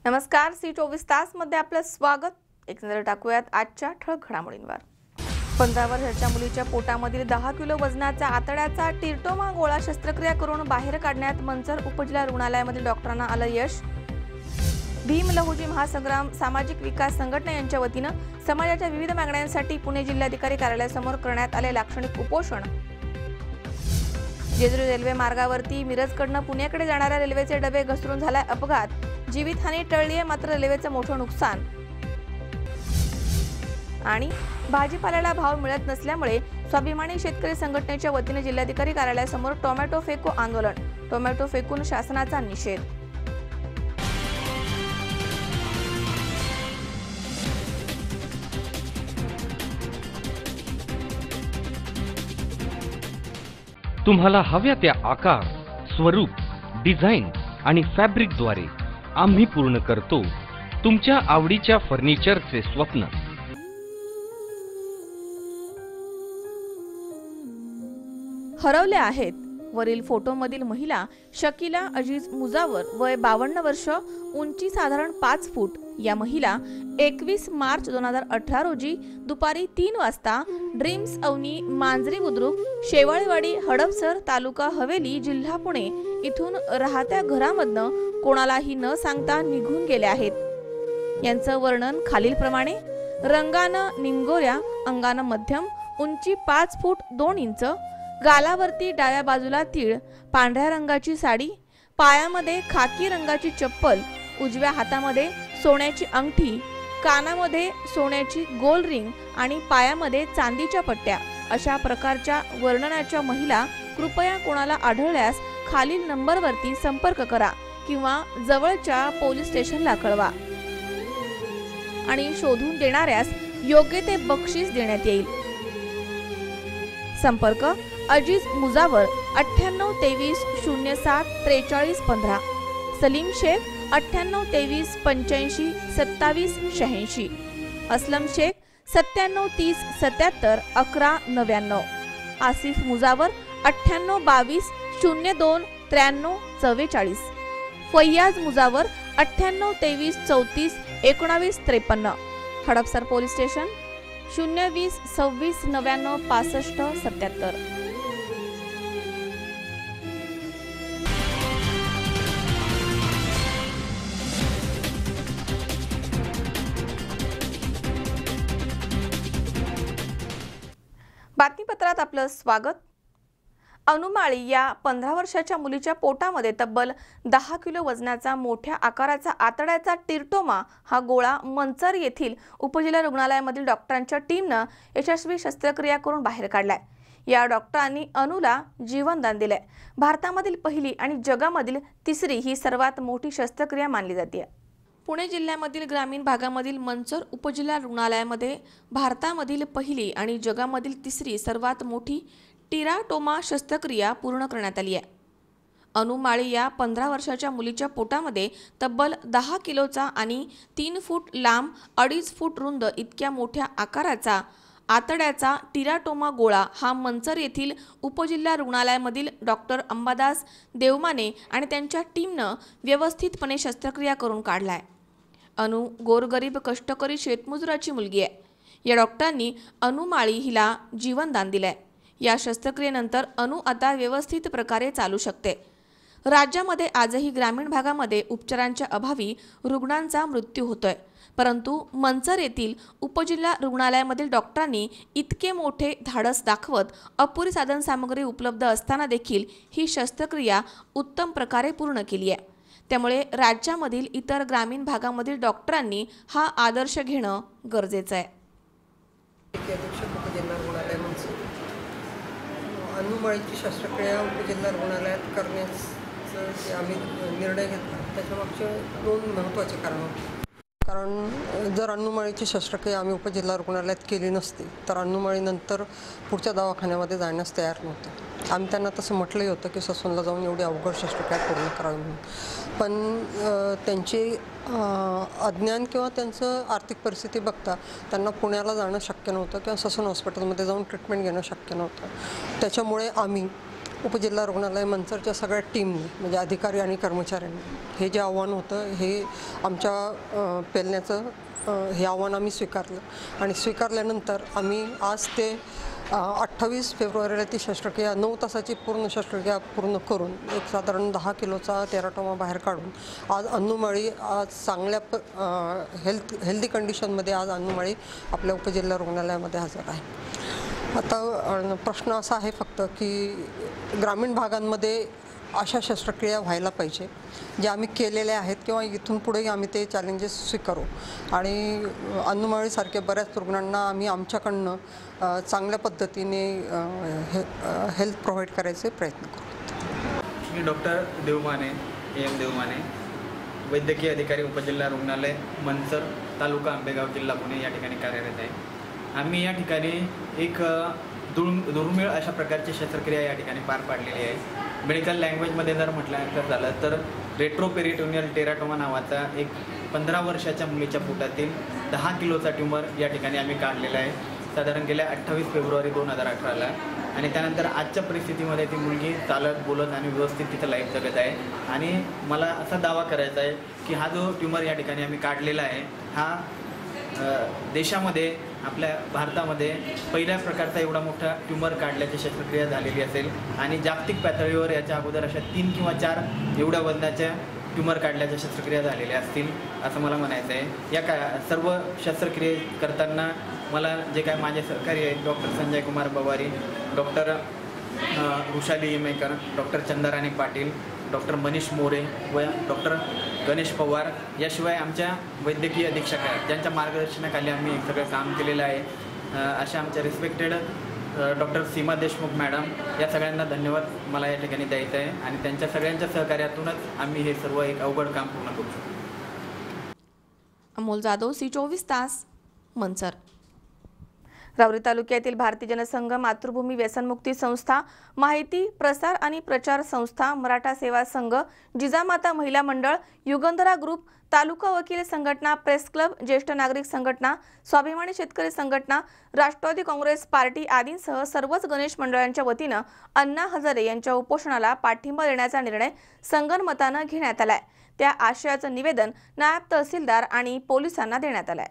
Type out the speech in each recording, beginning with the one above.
नमस्कार, सी 24 तास मध्ये आपलं स्वागत। एक नजर टाकूयात आजच्या ठळक घडामोडींवर। 15 वर्षाच्या मुलीच्या पोटामधील 10 किलो वजनाचा आतड्याचा टिरटोमा गोळा शस्त्रक्रिया करून बाहेर काढण्यात मंचर उपजिल्हा रुग्णालयामधील डॉक्टरांना आलं यश। भीम लहुजी महासंग्राम सामाजिक विकास संघटना यांच्या वतीनं समाजाच्या विविध मागण्यांसाठी पुणे जिल्हाधिकारी कार्यालयासमोर करण्यात आले लाक्षणिक उपोषण। जेजुरी रेल्वे मार्गावरती मिरजकडनं पुण्याकडे जाणाऱ्या रेल्वेचे डबे घसरून झालाय अपघात, जीवितहानी टळली आहे मात्र रेल्वेचं मोठं नुकसान। आणि भाजीपाल्याला भाव मिळत नसल्यामुळे स्वाभिमानी शेतकरी संघटनेच्या वतीने जिल्हाधिकारी कार्यालयासमोर टोमॅटो फेको आंदोलन, टोमॅटो फेकून शासनाचा निषेध। तुम्हाला हव्या त्या आकार, स्वरूप, डिझाइन आणि फॅब्रिकद्वारे आम्ही पूर्ण करतो तुमच्या आवडीच्या फर्निचरचे स्वप्न। हरवल्या आहेत वरील फोटोमधील महिला शकीला अजीज मुजावर, वय 52 वर्ष, उंची साधारण 5 फूट। या महिला 21 मार्च 2018 रोजी दुपारी 3 वाजता ड्रीम्स अवनी मांजरी बुद्रुक शेवाळीवाडी हडपसर तालुका हवेली जिल्हा पुणे इथून राहत्या घरामधनं कोणालाही न सांगता निघून गेल्या आहेत। यांचं वर्णन खालीलप्रमाणे: रंगानं निमगोऱ्या, अंगानं मध्यम, उंची 5 फूट 2 इंच, गालावरती डाव्या बाजूला तीळ, पांढऱ्या रंगाची साडी, पायामध्ये खाकी रंगाची चप्पल, उजव्या हातामध्ये सोन्याची अंगठी, कानामध्ये सोन्याची गोल रिंग आणि पायामध्ये चांदीच्या पट्ट्या अशा प्रकारच्या वर्णनाच्या महिला कृपया कोणाला आढळल्यास खालील नंबरवरती संपर्क करा किंवा जवळच्या पोलीस स्टेशनला कळवा आणि शोधून देणाऱ्यास योग्य ते बक्षीस देण्यात येईल। संपर्क: अजीज मुजावर 98 23 07 43 15, सलीम शेख 98 23 85 27 86, असलम शेख 97 30 77 11 99, आसिफ मुजावर 98 22 02 93 44, फैयाज मुजावर 98 23 34 19 53, हडपसर पोलीस स्टेशन 020 26 99 65 77। बातमीपत्रात आपलं स्वागत। अनुमाळी या 15 वर्षाच्या मुलीच्या पोटामध्ये तब्बल 10 किलो वजनाचा मोठ्या आकाराचा आतड्याचा टिरटोमा हा गोळा मंचर येथील उपजिल्हा रुग्णालयामधील डॉक्टरांच्या टीमनं यशस्वी शस्त्रक्रिया करून बाहेर काढलाय। या डॉक्टरांनी अनुला जीवनदान दिलंय। भारतामधील पहिली आणि जगामधील तिसरी ही सर्वात मोठी शस्त्रक्रिया मानली जाते। पुणे जिल्ह्यामधील ग्रामीण भागामधील मंचर उपजिल्हा रुग्णालयामध्ये भारतामधील पहिली आणि जगामधील तिसरी सर्वात मोठी टिराटोमा शस्त्रक्रिया पूर्ण करण्यात आली आहे। अनुमाळी या 15 वर्षाच्या मुलीच्या पोटामध्ये तब्बल 10 किलोचा आणि 3 फूट लांब 2.5 फूट रुंद इतक्या मोठ्या आकाराचा आतड्याचा टिराटोमा गोळा हा मंचर येथील उपजिल्हा रुग्णालयामधील डॉक्टर अंबादास देवमाने आणि त्यांच्या टीमनं व्यवस्थितपणे शस्त्रक्रिया करून काढलाय। अनु गोरगरीब कष्टकरी शेतमजुराची मुलगी आहे। या डॉक्टरांनी अनुमाळी हिला जीवनदान दिलंय। या शस्त्रक्रियेनंतर अनु आता व्यवस्थित प्रकारे चालू शकते। राज्यामध्ये आजही ग्रामीण भागामध्ये उपचारांच्या अभावी रुग्णांचा मृत्यू होतोय, परंतु मंचर येथील उपजिल्हा रुग्णालयामधील डॉक्टरांनी इतके मोठे धाडस दाखवत अपुरी साधनसामग्री उपलब्ध असताना देखील ही शस्त्रक्रिया उत्तम प्रकारे पूर्ण केली आहे। त्यामुळे राज्यामधील इतर ग्रामीण भागामधील डॉक्टरांनी हा आदर्श घेणं गरजेचं आहे। अनुमाळीची शस्त्रक्रिया उपजिल्हा रुग्णालयात करण्याचा आम्ही निर्णय घेतला। त्याच्यामागचे 2 महत्त्वाचे कारण होते। कारण जर अनुमाळीची शस्त्रक्रिया आम्ही उपजिल्हा रुग्णालयात केली नसती तर अनुमाळीनंतर पुढच्या दवाखान्यामध्ये जाण्यास तयार नव्हते। आम्ही त्यांना तसं म्हटलंही होतं की ससूनला जाऊन एवढी अवघड शस्त्रक्रिया पूर्ण करावी म्हणून, पण त्यांचे अज्ञान किंवा त्यांचं आर्थिक परिस्थिती बघता त्यांना पुण्याला जाणं शक्य नव्हतं किंवा ससून हॉस्पिटलमध्ये जाऊन ट्रीटमेंट घेणं शक्य नव्हतं। त्याच्यामुळे आम्ही उपजिल्हा रुग्णालय मंचरच्या सगळ्या टीमने म्हणजे अधिकारी आणि कर्मचाऱ्यांनी हे जे आव्हान होतं हे आमच्या पेलण्याचं हे आव्हान आम्ही स्वीकारलं आणि स्वीकारल्यानंतर आम्ही आज ते 28 फेब्रुवारीला ती शस्त्रक्रिया 9 तासाची पूर्ण शस्त्रक्रिया पूर्ण करून एक साधारण 10 किलोचा तेराटोमा बाहेर काढून आज अन्नूमाळी आज चांगल्या हेल्दी कंडिशनमध्ये आज अन्नूमाळी आपल्या उपजिल्हा रुग्णालयामध्ये हजर आहे। आता प्रश्न असा आहे फक्त की ग्रामीण भागांमध्ये अशा शस्त्रक्रिया व्हायला पाहिजे जे आम्ही केलेल्या आहेत किंवा इथून पुढेही आम्ही ते चॅलेंजेस स्वीकारू आणि अन्नूमाळीसारख्या बऱ्याच रुग्णांना आम्ही आमच्याकडनं चांगल्या पद्धतीने हेल्थ प्रोव्हाइड करायचे प्रयत्न करू। मी डॉक्टर देवमाने AM देवमाने, वैद्यकीय अधिकारी उपजिल्हा रुग्णालय मंचर, तालुका आंबेगाव, जिल्हा पुणे या ठिकाणी कार्यरत आहे। आम्ही या ठिकाणी एक दुर्मिळ अशा प्रकारची शस्त्रक्रिया या ठिकाणी पार पाडलेली आहे। मेडिकल लँग्वेजमध्ये जर म्हटलं झालं तर रेट्रोपेरिटोनियल टेराटोमा नावाचा एक 15 वर्षाच्या मुलीच्या पोटातील 10 किलोचा ट्यूमर या ठिकाणी आम्ही काढलेला आहे साधारण गेल्या 28 फेब्रुवारी 2018ला आणि त्यानंतर आजच्या परिस्थितीमध्ये ती मुलगी चालत बोलत आणि व्यवस्थित तिचं लाईफ जगत आहे आणि मला असा दावा करायचा आहे की हा जो ट्यूमर या ठिकाणी आम्ही काढलेला आहे हा देशामध्ये आपल्या भारतामध्ये पहिल्या प्रकारचा एवढा मोठा ट्यूमर काढल्याची शस्त्रक्रिया झालेली असेल आणि जागतिक पातळीवर याच्या अगोदर अशा 3 किंवा 4 एवढ्या वजनाच्या ट्यूमर काढल्याच्या शस्त्रक्रिया झालेल्या असतील असं मला म्हणायचं आहे। या सर्व शस्त्रक्रिये करताना मला जे काय माझे सहकारी आहेत doctor Sanjay Kumar Pawari, doctor Vrushali Imekar, doctor Chandarani Patil, doctor Manish More व डॉक्टर गणेश पवार याशिवाय आमच्या वैद्यकीय अधीक्षक आहेत ज्यांच्या मार्गदर्शनाखाली आम्ही हे सगळं काम केलेलं आहे। अशा आमच्या रिस्पेक्टेड डॉक्टर सीमा देशमुख मॅडम या सगळ्यांना धन्यवाद मला या ठिकाणी द्यायचं आहे आणि त्यांच्या सगळ्यांच्या सहकार्यातूनच आम्ही हे सर्व एक अवघड काम पूर्ण करू शकतो। अमोल जाधव, C24 तास, मंचर। राहुरी तालुक्यातील भारतीय जनसंघ, मातृभूमी व्यसनमुक्ती संस्था, माहिती प्रसार आणि प्रचार संस्था, मराठा सेवा संघ, जिजामाता महिला मंडळ, युगंधरा ग्रुप, तालुका वकील संघटना, प्रेस क्लब, ज्येष्ठ नागरिक संघटना, स्वाभिमानी शेतकरी संघटना, राष्ट्रवादी काँग्रेस पार्टी आदींसह सर्वच गणेश मंडळांच्या वतीनं अण्णा हजारे यांच्या उपोषणाला पाठिंबा देण्याचा निर्णय संगनमतानं घेण्यात आलाय। त्या आशयाचं निवेदन नायब तहसीलदार आणि पोलिसांना देण्यात आलंय।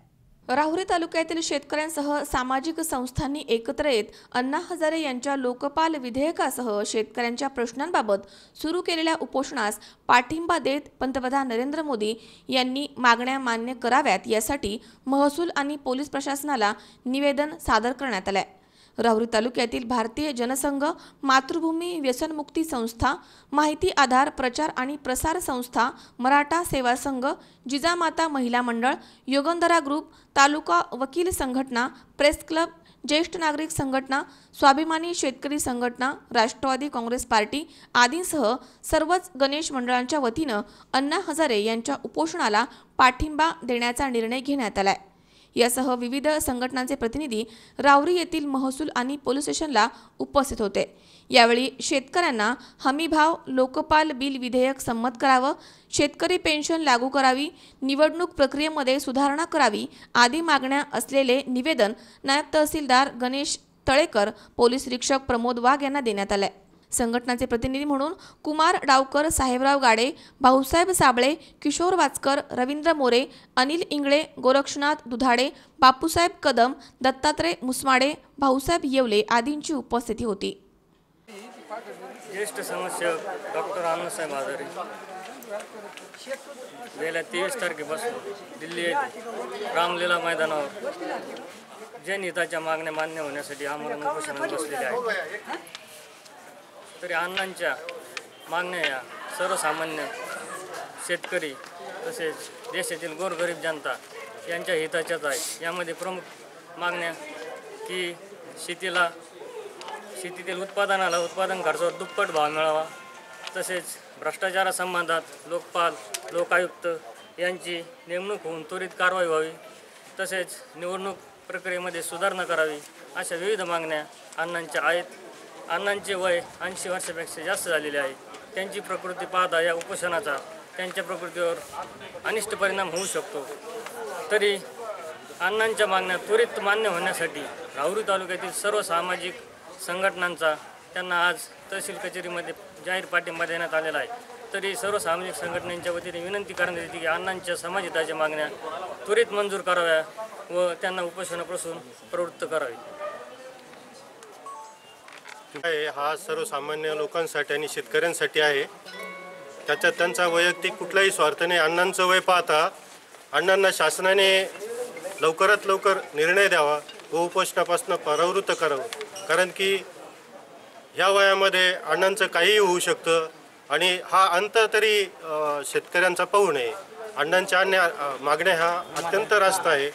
राहुरी तालुक्यातील शेतकऱ्यांसह सामाजिक संस्थांनी एकत्र येत अण्णा हजारे यांच्या लोकपाल विधेयकासह शेतकऱ्यांच्या प्रश्नांबाबत सुरू केलेल्या उपोषणास पाठिंबा देत पंतप्रधान नरेंद्र मोदी यांनी मागण्या मान्य कराव्यात यासाठी महसूल आणि पोलीस प्रशासनाला निवेदन सादर करण्यात आले। राहुरी तालुक्यातील भारतीय जनसंघ, मातृभूमी व्यसनमुक्ती संस्था, माहिती आधार प्रचार आणि प्रसार संस्था, मराठा सेवा संघ, जिजामाता महिला मंडळ, युगंधरा ग्रुप, तालुका वकील संघटना, प्रेस क्लब, ज्येष्ठ नागरिक संघटना, स्वाभिमानी शेतकरी संघटना, राष्ट्रवादी काँग्रेस पार्टी आदींसह सर्वच गणेश मंडळांच्या वतीनं अण्णा हजारे यांच्या उपोषणाला पाठिंबा देण्याचा निर्णय घेण्यात आलाय। यासह विविध संघटनांचे प्रतिनिधी राहुरी येथील महसूल आणि पोलीस स्टेशनला उपस्थित होते। यावेळी शेतकऱ्यांना हमीभाव, लोकपाल बिल विधेयक संमत करावं, शेतकरी पेन्शन लागू करावी, निवडणूक प्रक्रियेमध्ये सुधारणा करावी आदी मागण्या असलेले निवेदन नायब तहसीलदार गणेश तळेकर, पोलीस निरीक्षक प्रमोद वाघ यांना देण्यात आले। संघटनाचे प्रतिनिधी म्हणून कुमार डावकर, साहेबराव गाडे, भाऊसाहेब साबळे, किशोर वाचकर, रवींद्र मोरे, अनिल इंगळे, गोरक्षनाथ दुधाडे, बापूसाहेब कदम, दत्तात्रय मुसमाडे, भाऊसाहेब येवले आदींची उपस्थिती होती। ज्येष्ठ समाजसेवक डॉक्टर आनंदसाहेब हजारे गेल्या 23 तारखेपासून दिल्ली येथे रामलीला मैदानावर जनहिताच्या मागण्या मान्य होण्यासाठी आमरण उपोषणात बसलेले आहेत। तरी अण्णांच्या मागण्या या सर्वसामान्य शेतकरी तसेच देशातील गोरगरीब जनता यांच्या हिताच्याच आहेत। यामध्ये प्रमुख मागण्या की शेतीतील उत्पादनाला उत्पादन खर्चावर दुप्पट भाव मिळावा, तसेच भ्रष्टाचारासंबंधात लोकपाल, लोकायुक्त यांची नेमणूक होऊन त्वरित कारवाई व्हावी, तसेच निवडणूक प्रक्रियेमध्ये सुधारणा करावी अशा विविध मागण्या अण्णांच्या आहेत। अण्णांचे वय 80 वर्षापेक्षा जास्त झालेले आहे। त्यांची प्रकृती पाहता या उपोषणाचा त्यांच्या प्रकृतीवर अनिष्ट परिणाम होऊ शकतो। तरी अण्णांच्या मागण्या त्वरित मान्य होण्यासाठी राहुरी तालुक्यातील सर्व सामाजिक संघटनांचा त्यांना आज तहसील कचेरीमध्ये जाहीर पाठिंबा देण्यात आलेला आहे. तरी सर्व सामाजिक संघटनांच्या वतीने विनंती करण्यात येते की अण्णांच्या समाजहिताच्या मागण्या त्वरित मंजूर कराव्या व त्यांना उपोषणापासून प्रवृत्त करावे. हा सर्वसामान्य लोकांसाठी आणि शेतकऱ्यांसाठी आहे. त्याच्यात त्यांचा वैयक्तिक कुठलाही स्वार्थ नाही. अण्णांचं वय पाहता अण्णांना शासनाने लवकरात लवकर निर्णय द्यावा व उपोषणापासून परावृत्त करावं. कारण की ह्या वयामध्ये अण्णांचं काहीही होऊ शकतं आणि हा अंत तरी शेतकऱ्यांचा पाहू नये. अण्णांच्या अन्य मागण्या ह्या अत्यंत रास्त आहे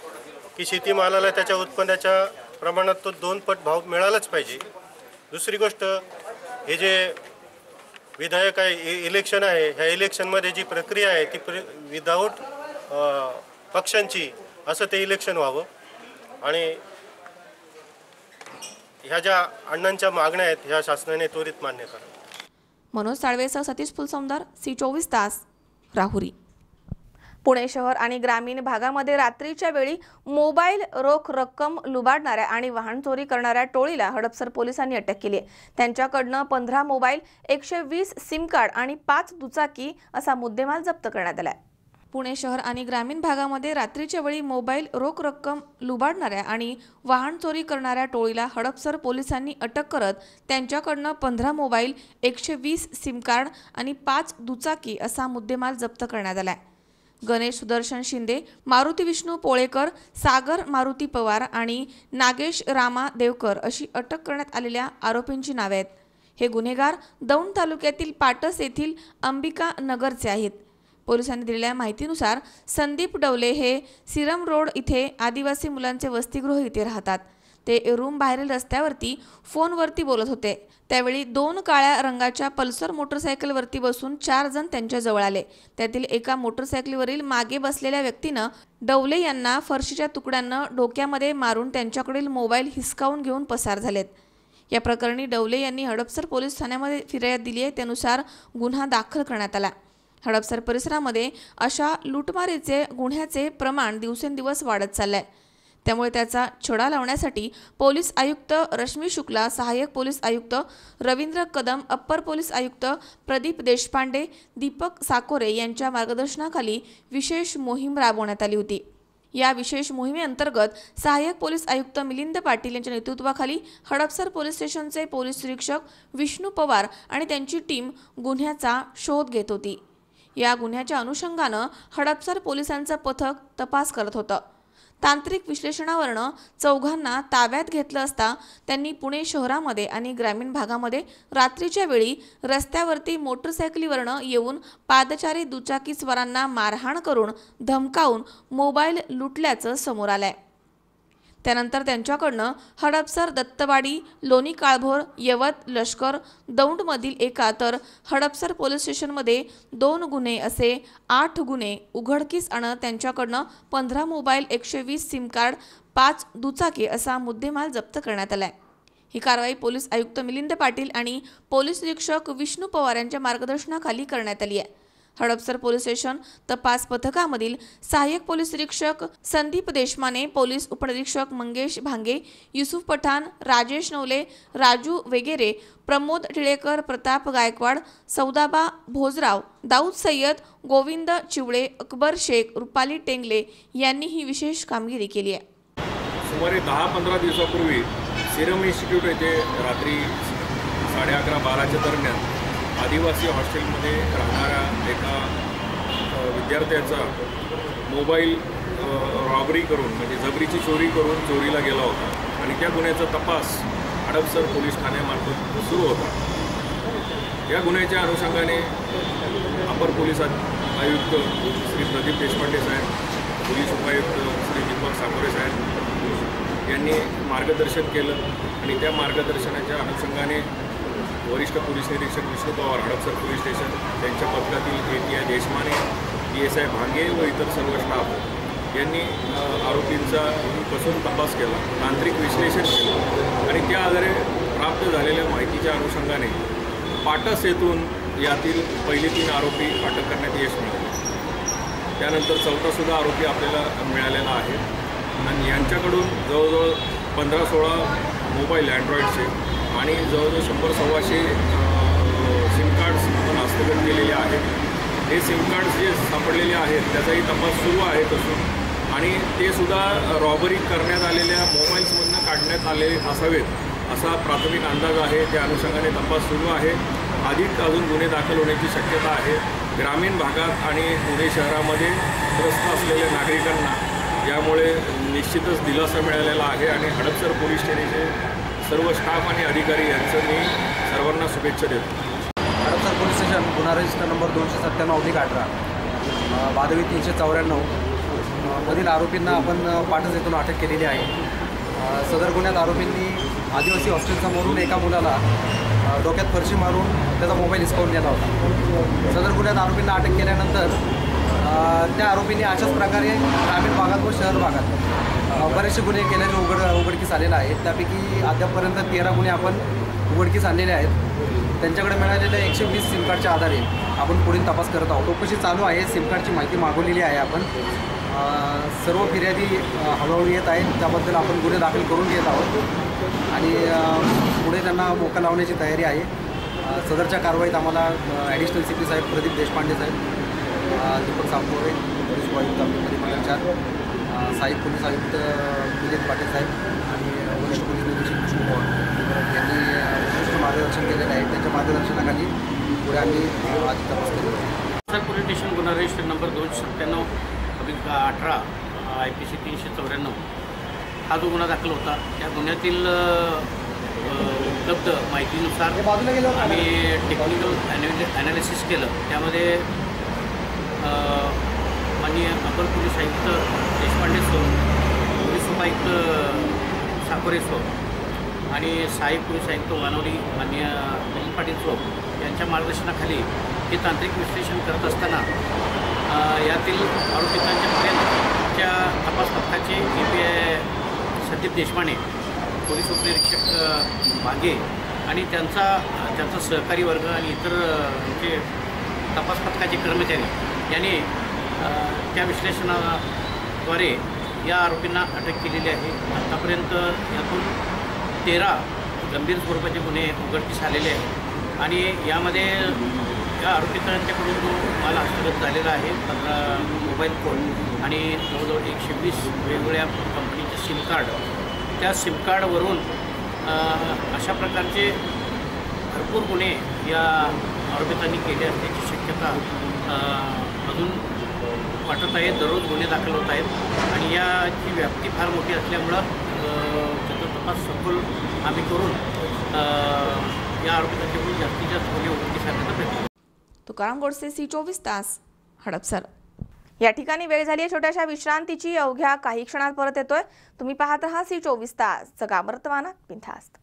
की शेतीमालाला त्याच्या उत्पन्नाच्या प्रमाणात तो 2 पट भाव मिळालाच पाहिजे. दुसरी गोष्ट, हे जे विधायक आहे इलेक्शन आहे, ह्या इलेक्शनमध्ये जी प्रक्रिया आहे ती विदाऊट पक्षांची असं ते इलेक्शन व्हावं आणि ह्या ज्या अण्णांच्या मागण्या आहेत ह्या शासनाने त्वरित मान्य कराव्या. मनोज साळवेसह सतीश फुलसौंदर, C24 तास, राहुरी. पुणे शहर आणि ग्रामीण भागामध्ये रात्रीच्या वेळी मोबाईल रोख रक्कम लुबाडणाऱ्या आणि वाहन चोरी करणाऱ्या टोळीला हडपसर पोलिसांनी अटक केली आहे. त्यांच्याकडनं 15 मोबाईल, 120 सिम कार्ड आणि 5 दुचाकी असा मुद्देमाल जप्त करण्यात आला आहे. पुणे शहर आणि ग्रामीण भागामध्ये रात्रीच्या वेळी मोबाईल रोख रक्कम लुबाडणाऱ्या आणि वाहन चोरी करणाऱ्या टोळीला हडपसर पोलिसांनी अटक करत त्यांच्याकडनं 15 मोबाईल, 120 सिम कार्ड आणि 5 दुचाकी असा मुद्देमाल जप्त करण्यात आला आहे. गणेश सुदर्शन शिंदे, मारुती विष्णू पोळेकर, सागर मारुती पवार आणि नागेश रामा देवकर अशी अटक करण्यात आलेल्या आरोपींची नावे आहेत. हे गुन्हेगार दौंड तालुक्यातील पाटस येथील अंबिका नगरचे आहेत. पोलिसांनी दिलेल्या माहितीनुसार संदीप डवले हे सिरम रोड इथे आदिवासी मुलांचे वसतिगृह इथे राहतात. ते रूम बाहेरील रस्त्यावरती फोनवरती बोलत होते. त्यावेळी 2 काळ्या रंगाच्या पल्सर मोटरसायकलवरती बसून 4 जण त्यांच्या जवळ आले. त्यातील एका मोटरसायकलीवरील मागे बसलेल्या व्यक्तीनं डवले यांना फरशीच्या तुकड्यांना डोक्यामध्ये मारून त्यांच्याकडील मोबाईल हिसकावून घेऊन पसार झालेत. या प्रकरणी डवले यांनी हडपसर पोलीस ठाण्यामध्ये फिर्याद दिली आहे. त्यानुसार गुन्हा दाखल करण्यात आला. हडपसर परिसरामध्ये अशा लुटमारीचे गुन्ह्याचे प्रमाण दिवसेंदिवस वाढत चाललंय. त्यामुळे त्याचा छडा लावण्यासाठी पोलीस आयुक्त रश्मी शुक्ला, सहाय्यक पोलीस आयुक्त रवींद्र कदम, अप्पर पोलीस आयुक्त प्रदीप देशपांडे, दीपक साकोरे यांच्या मार्गदर्शनाखाली विशेष मोहीम राबवण्यात आली होती. या विशेष मोहिमेअंतर्गत सहाय्यक पोलीस आयुक्त मिलिंद पाटील यांच्या नेतृत्वाखाली हडपसर पोलीस स्टेशनचे पोलीस निरीक्षक विष्णू पवार आणि त्यांची टीम गुन्ह्याचा शोध घेत होती. या गुन्ह्याच्या अनुषंगानं हडपसर पोलिसांचं पथक तपास करत होतं. तांत्रिक विश्लेषणावरनं चौघांना ताब्यात घेतलं असता त्यांनी पुणे शहरामध्ये आणि ग्रामीण भागामध्ये रात्रीच्या वेळी रस्त्यावरती मोटरसायकलीवरनं येऊन पादचारी दुचाकीस्वारांना मारहाण करून धमकावून मोबाईल लुटल्याचं समोर आलंय. त्यानंतर त्यांच्याकडनं हडपसर, दत्तवाडी, लोणी काळभोर, यवत, लष्कर, दौंडमधील एका तर हडपसर पोलीस स्टेशनमध्ये 2 गुन्हे असे 8 गुन्हे उघडकीस आणत त्यांच्याकडनं 15 मोबाईल, 120 सिम कार्ड, 5 दुचाकी असा मुद्देमाल जप्त करण्यात आलाय. ही कारवाई पोलीस आयुक्त मिलिंद पाटील आणि पोलीस निरीक्षक विष्णू पवार यांच्या मार्गदर्शनाखाली करण्यात आली आहे. हडपसर पोलीस स्टेशन तपास पथकामधील सहाय्यक पोलीस निरीक्षक संदीप देशमाने, पोलीस उपनिरीक्षक मंगेश भांगे, युसुफ पठाण, राजेश नवले, राजू वेगेरे, प्रमोद टिळेकर, प्रताप गायकवाड, सौदाबा भोजराव, दाऊद सय्यद, गोविंद चिवळे, अकबर शेख, रुपाली टेंगले यांनी ही विशेष कामगिरी केली आहे. सुमारे 10-15 दिवसापूर्वी सिरम इन्स्टिट्यूट येथे रात्री 11:30-12च्या दरम्यान आदिवासी हॉस्टेलमध्ये राहणाऱ्या एका विद्यार्थ्याचा मोबाईल रॉबरी करून म्हणजे जबरीची चोरी करून चोरीला गेला होता आणि त्या गुन्ह्याचा तपास हडपसर पोलीस ठाण्यामार्फत सुरू होता. या गुन्ह्याच्या अनुषंगाने अपर पोलीस आयुक्त श्री प्रदीप देशपांडे साहेब, पोलीस उपायुक्त श्री दीपक साकोरे साहेब यांनी मार्गदर्शन केलं आणि त्या मार्गदर्शनाच्या अनुषंगाने वरिष्ठ पोलीस निरीक्षक विष्णू पवार, हडपसर पोलीस स्टेशन त्यांच्या पथकातील ATI देशमाने, PSI भांगे व इतर सर्व स्टाफ यांनी आरोपींचा कसून तपास केला, तांत्रिक विश्लेषण केलं आणि त्या आधारे प्राप्त झालेल्या माहितीच्या अनुषंगाने पाटस येथून यातील पहिले 3 आरोपी अटक करण्यात यश मिळाले. त्यानंतर 4था आरोपी आपल्याला मिळालेला आहे आणि यांच्याकडून जवळजवळ 15-16 मोबाईल अँड्रॉईडचे आणि जवळजवळ 100-125 सिम कार्ड्स आपण हस्तगत केलेले आहेत. हे सिम कार्ड्स जे सापडलेले आहेत त्याचाही तपास सुरू आहे तसून, आणि ते सुद्धा रॉबरी करण्यात आलेल्या मोबाईल्समधून काढण्यात आले असावेत असा प्राथमिक अंदाज आहे. त्या अनुषंगाने तपास सुरू आहे. अधिक अजून गुन्हे दाखल होण्याची शक्यता आहे. ग्रामीण भागात आणि पुणे शहरामध्ये त्रस्त असलेल्या नागरिकांना यामुळे निश्चितच दिलासा मिळालेला आहे आणि हडपसर पोलीस स्टेशनचे सर्व स्टाफ आणि अधिकारी यांचं मी सर्वांना शुभेच्छा देतो. हडपसर पोलीस स्टेशन गुन्हा रजिस्टर नंबर 297/18 भादवी 394 मधील आरोपींना आपण पाटस येथून अटक केलेली आहे. सदर गुन्ह्यात आरोपींनी आदिवासी हॉस्टेलसमोरून एका मुलाला डोक्यात फरशी मारून त्याचा मोबाईल हिसकावून नेला होता. सदर गुन्ह्यात आरोपींना अटक केल्यानंतर त्या आरोपींनी अशाच प्रकारे ग्रामीण भागात व शहर भागात बरेचसे गुन्हे केल्याचे उघडकीस आलेला आहे. त्यापैकी अद्यापपर्यंत 13 गुन्हे आपण उघडकीस आणलेले आहेत. त्यांच्याकडे मिळालेल्या 120 सिम कार्डच्या आधारे आपण पुढील तपास करत आहोत. चौकशी चालू आहे. सिम कार्डची माहिती मागवलेली आहे आपण. सर्व फिर्यादी हळूहळू येत आहेत. त्याबद्दल आपण गुन्हे दाखल करून घेत आहोत आणि पुढे त्यांना मोका लावण्याची तयारी आहे. सदरच्या कारवाईत आम्हाला ॲडिशनल CP साहेब प्रदीप देशपांडे साहेब, दीपक सावंतवाडे, पोलीस आयुक्त अब्दुल 4, सहाय्यक पोलीस आयुक्त मिलिंद पाटील साहेब आणि वरिष्ठ पोलीस निरीक्षक विष्णू पवार यांनी उत्कृष्ट मार्गदर्शन केलेलं आहे. त्यांच्या मार्गदर्शनाखाली पुढे आम्ही अधिक तपास केलेला आहे. पोलीस स्टेशन गुन्हा रजिस्टर नंबर 297/18 IPC 394 हा जो गुन्हा दाखल होता. त्या गुन्ह्यातील उपलब्ध माहितीनुसार आम्ही टेक्निकल ॲनालिसिस केलं. त्यामध्ये माननीय अपर पोलीस आयुक्त देशपांडे सो, पोलीस उपायुक्त साकोरे सो आणि सहाय्यक पोलीस आयुक्त वानवडी माननीय मिलिंद पाटील सो यांच्या मार्गदर्शनाखाली हे तांत्रिक विश्लेषण करत असताना यातील आरोपितांच्या तपास पथकाचे API संदीप देशपांडे, पोलीस उपनिरीक्षक मागे आणि त्यांचा सहकारी वर्ग आणि इतर जे तपास पथकाचे कर्मचारी यांनी त्या विश्लेषणाद्वारे या आरोपींना अटक केलेली आहे. आतापर्यंत यातून 13 गंभीर स्वरूपाचे गुन्हे उघडकीस आलेले आहेत आणि यामध्ये या आरोपितांच्याकडून जो माल हस्तगत झालेला आहे 15 मोबाईल फोन आणि जवळजवळ 120 वेगवेगळ्या कंपनीचे सिम कार्ड, त्या सिम कार्डवरून अशा प्रकारचे भरपूर गुन्हे या आरोपितांनी केले असण्याची शक्यता अजून वाटत आहे. दररोज गुन्हे दाखल होत आहेत आणि याची व्याप्ती फार मोठी असल्यामुळं त्याचा तपास सखोल आम्ही करून या आरोपितांच्याकडून जास्तीत जास्त गुन्हे उघडकीस आणण्याचा प्रयत्न. तुकाराम गोडसे, C24 तास, हडपसर. या ठिकाणी वेळ झाली आहे छोट्याशा विश्रांतीची. अवघ्या काही क्षणात परत येतोय. तुम्ही पाहत आहात C24 तास, जगा वर्तमानात बिनधास्त.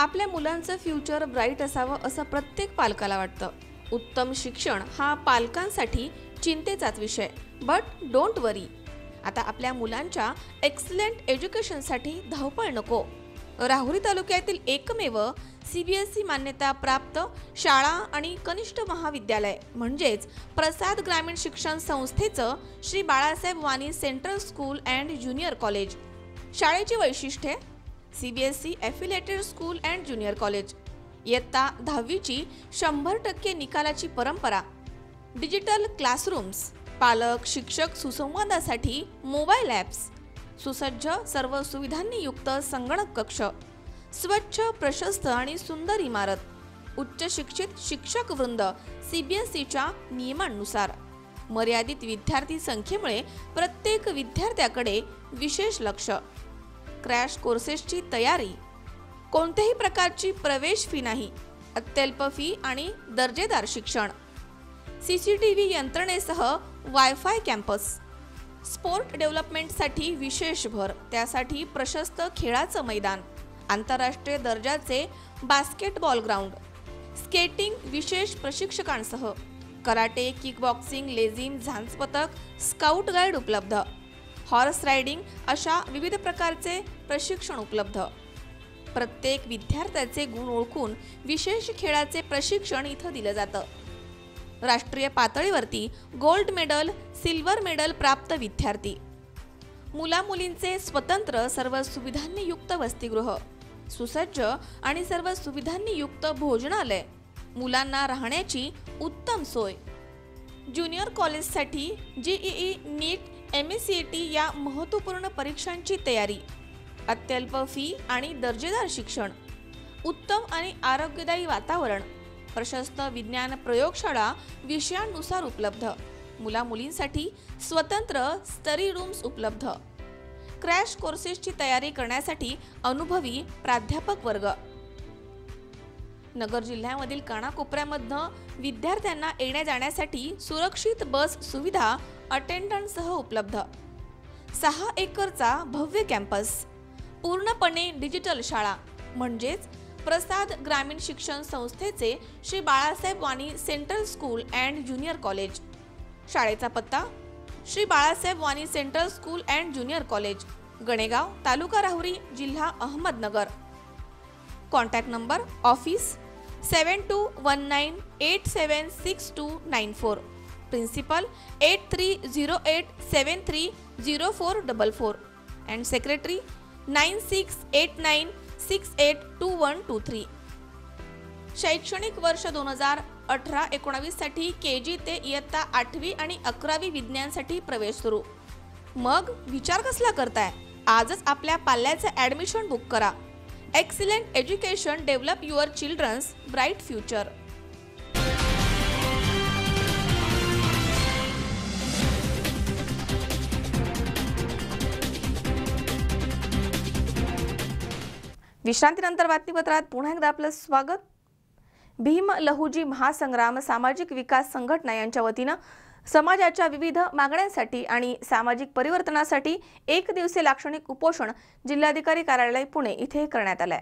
आपल्या मुलांचं फ्युचर ब्राईट असावं असं प्रत्येक पालकाला वाटतं. उत्तम शिक्षण हा पालकांसाठी चिंतेचाच विषय. बट डोंट वरी, आता आपल्या मुलांच्या एक्सलंट एज्युकेशनसाठी धावपळ नको. राहुरी तालुक्यातील एकमेव CBSE मान्यता प्राप्त शाळा आणि कनिष्ठ महाविद्यालय म्हणजेच प्रसाद ग्रामीण शिक्षण संस्थेचं Shri Balasaheb Wani central school and junior college. शाळेची वैशिष्ट्ये: CBSE affiliated school and junior college. इयत्ता 10वीची 100% निकालाची परंपरा. डिजिटल क्लासरूम्स, पालक शिक्षक सुसंवादासाठी मोबाईल ॲप्स, सुसज्ज सर्व सुविधांनी युक्त संगणक कक्ष, स्वच्छ प्रशस्त आणि सुंदर इमारत, उच्च शिक्षित शिक्षक वृंद CBSEच्या नियमांनुसार. मर्यादित विद्यार्थी संख्येमुळे प्रत्येक विद्यार्थ्याकडे विशेष लक्ष, क्रॅश कोर्सेसची तयारी, कोणत्याही प्रकारची प्रवेश फी नाही, अत्यल्प फी आणि दर्जेदार शिक्षण, CCTV यंत्रणेसह वायफाय कॅम्पस, स्पोर्ट डेव्हलपमेंटसाठी विशेष भर, त्यासाठी प्रशस्त खेळाचं मैदान, आंतरराष्ट्रीय दर्जाचे बास्केटबॉल ग्राउंड, स्केटिंग विशेष प्रशिक्षकांसह, कराटे, किकबॉक्सिंग, लेझिम, झांज पथक, स्काउट गाईड उपलब्ध, हॉर्स रायडिंग अशा विविध प्रकारचे प्रशिक्षण उपलब्ध. प्रत्येक विद्यार्थ्याचे गुण ओळखून विशेष खेळाचे प्रशिक्षण इथं दिलं जातं. राष्ट्रीय पातळीवरती गोल्ड मेडल, सिल्वर मेडल प्राप्त विद्यार्थी, मुला-मुलींचे स्वतंत्र सर्व सुविधांनी युक्त वसतिगृह, सुसज्ज आणि सर्व सुविधांनी युक्त भोजनालय, मुलांना राहण्याची उत्तम सोय, ज्युनियर कॉलेजसाठी JEE, नीट, MSCET या महत्त्वपूर्ण परीक्षांची तयारी, अत्यल्प फी आणि दर्जेदार शिक्षण, उत्तम आणि आरोग्यदायी वातावरण, प्रशस्त विज्ञान प्रयोगशाळा विषयानुसार उपलब्ध, मुला-मुलींसाठी स्वतंत्र स्टडी रूम्स उपलब्ध, क्रॅश कोर्सेसची तयारी करण्यासाठी अनुभवी प्राध्यापक वर्ग. नगर जिल्ह्यामधील कानाकोपऱ्यामधनं विद्यार्थ्यांना येण्या जाण्यासाठी सुरक्षित बस सुविधा अटेंडंटसह उपलब्ध, 6 एकरचा भव्य कॅम्पस, पूर्णपणे डिजिटल शाळा म्हणजेच प्रसाद ग्रामीण शिक्षण संस्थेचे Shri Balasaheb Wani central school and junior college. शाळेचा पत्ता Shri Balasaheb Wani central school and junior college, Ganegaon, taluka Rahuri, जिल्हा Ahmednagar. Contact number office 7219876294, principal 8308730444 and secretary 9689682123. शैक्षणिक वर्ष 2018-19 साठी KG ते इयत्ता 8वी आणि 11वी विज्ञानसाठी प्रवेश सुरू. मग विचार कसला करताय? आजच आपल्या पाल्याचं ॲडमिशन बुक करा. Excellent education develop your childrens bright future. विश्रांतीनंतर बातमीपत्रात पुन्हा एकदा आपलं स्वागत. भीम लहुजी महासंग्राम सामाजिक विकास संघटना यांच्या वतीनं समाजाच्या विविध मागण्यांसाठी आणि सामाजिक परिवर्तनासाठी एक दिवसीय लाक्षणिक उपोषण जिल्हाधिकारी कार्यालय पुणे इथे करण्यात आलंय.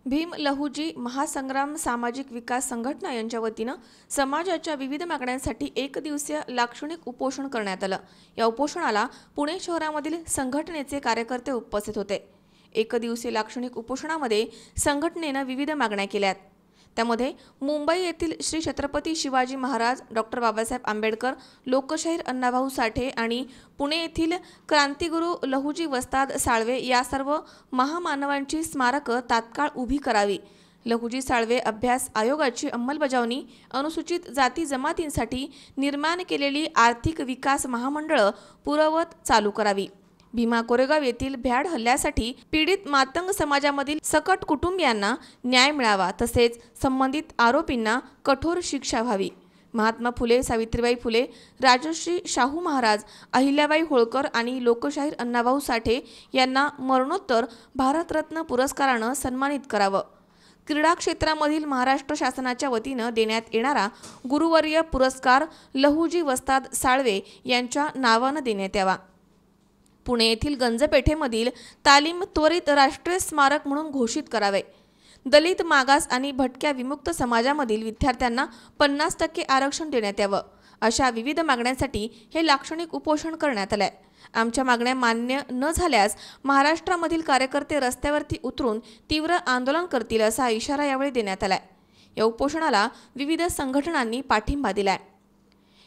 भीम लहुजी महासंग्राम सामाजिक विकास संघटना यांच्या वतीनं समाजाच्या विविध मागण्यांसाठी एक दिवसीय लाक्षणिक उपोषण करण्यात आलं. या उपोषणाला पुणे शहरामधील संघटनेचे कार्यकर्ते उपस्थित होते. एक दिवसीय लाक्षणिक उपोषणामध्ये संघटनेनं विविध मागण्या केल्यात. त्यामध्ये मुंबई येथील श्री छत्रपती शिवाजी महाराज, डॉक्टर बाबासाहेब आंबेडकर, लोकशाहीर अण्णाभाऊ साठे आणि पुणे येथील क्रांतिगुरू लहुजी वस्ताद साळवे या सर्व महामानवांची स्मारकं तात्काळ उभी करावी. लहुजी साळवे अभ्यास आयोगाची अंमलबजावणी, अनुसूचित जाती जमातींसाठी निर्माण केलेली आर्थिक विकास महामंडळं पूर्ववत चालू करावी. भीमा कोरेगाव येथील भ्याड हल्ल्यासाठी पीडित मातंग समाजामधील सकट कुटुंबियांना न्याय मिळावा, तसेच संबंधित आरोपींना कठोर शिक्षा व्हावी. महात्मा फुले, सावित्रीबाई फुले, राजश्री शाहू महाराज, अहिल्याबाई होळकर आणि लोकशाहीर अण्णाभाऊ साठे यांना मरणोत्तर भारतरत्न पुरस्कारानं सन्मानित करावं. क्रीडा क्षेत्रामधील महाराष्ट्र शासनाच्या वतीनं देण्यात येणारा गुरुवर्य पुरस्कार लहुजी वस्ताद साळवे यांच्या नावानं देण्यात यावा. पुणे येथील गंजपेठेमधील तालीम त्वरित राष्ट्रीय स्मारक म्हणून घोषित करावे. दलित, मागास आणि भटक्या विमुक्त समाजामधील विद्यार्थ्यांना 50% आरक्षण देण्यात यावं. अशा विविध मागण्यांसाठी हे लाक्षणिक उपोषण करण्यात आलंय. आमच्या मागण्या मान्य न झाल्यास महाराष्ट्रामधील कार्यकर्ते रस्त्यावरती उतरून तीव्र आंदोलन करतील असा इशारा यावेळी देण्यात आलाय. या उपोषणाला विविध संघटनांनी पाठिंबा दिलाय.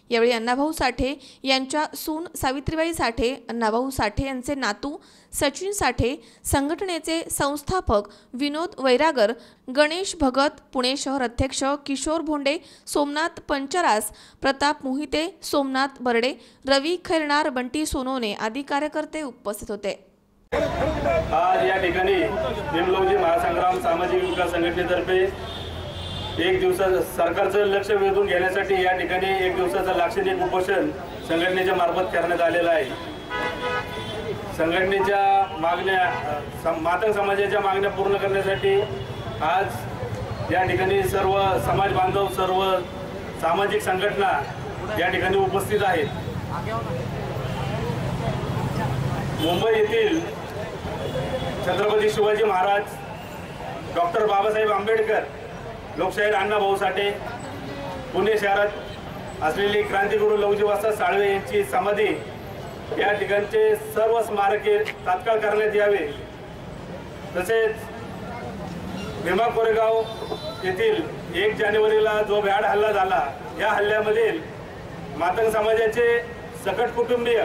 यावेळी अण्णाभाऊ साठे यांच्या सून सावित्रीबाई साठे, अण्णाभाऊ साठे यांचे नातू सचिन साठे, संघटनेचे संस्थापक विनोद वैरागर, गणेश भगत, पुणे शहर अध्यक्ष किशोर भोंडे, सोमनाथ पंचरास, प्रताप मोहिते, सोमनाथ बर्डे, रवी खैरनार, बंटी सोनवणे आदी कार्यकर्ते उपस्थित होते. आज या ठिकाणी भीम लहुजी महासंग्राम सामाजिक विकास संघटनेतर्फे एक दिवसाचं सरकारचं लक्ष वेधून घेण्यासाठी या ठिकाणी एक दिवसाचं लाक्षणिक उपोषण संघटनेच्या मार्फत करण्यात आलेला आहे. संघटनेच्या मागण्या मातंग समाजाच्या मागण्या पूर्ण करण्यासाठी आज या ठिकाणी सर्व समाज बांधव, सर्व सामाजिक संघटना या ठिकाणी उपस्थित आहेत. मुंबई येथील छत्रपती शिवाजी महाराज, डॉक्टर बाबासाहेब आंबेडकर, लोकशाहीर अण्णाभाऊ साठे, पुणे शहरात असलेली क्रांतिगुरू लवजी वसंत साळवे यांची समाधी या ठिकाणचे सर्व स्मारके तात्काळ करण्यात यावे. तसेच भीमा कोरेगाव येथील 1 जानेवारीला जो भ्याड हल्ला झाला, या हल्ल्यामधील मातंग समाजाचे सकट कुटुंबीय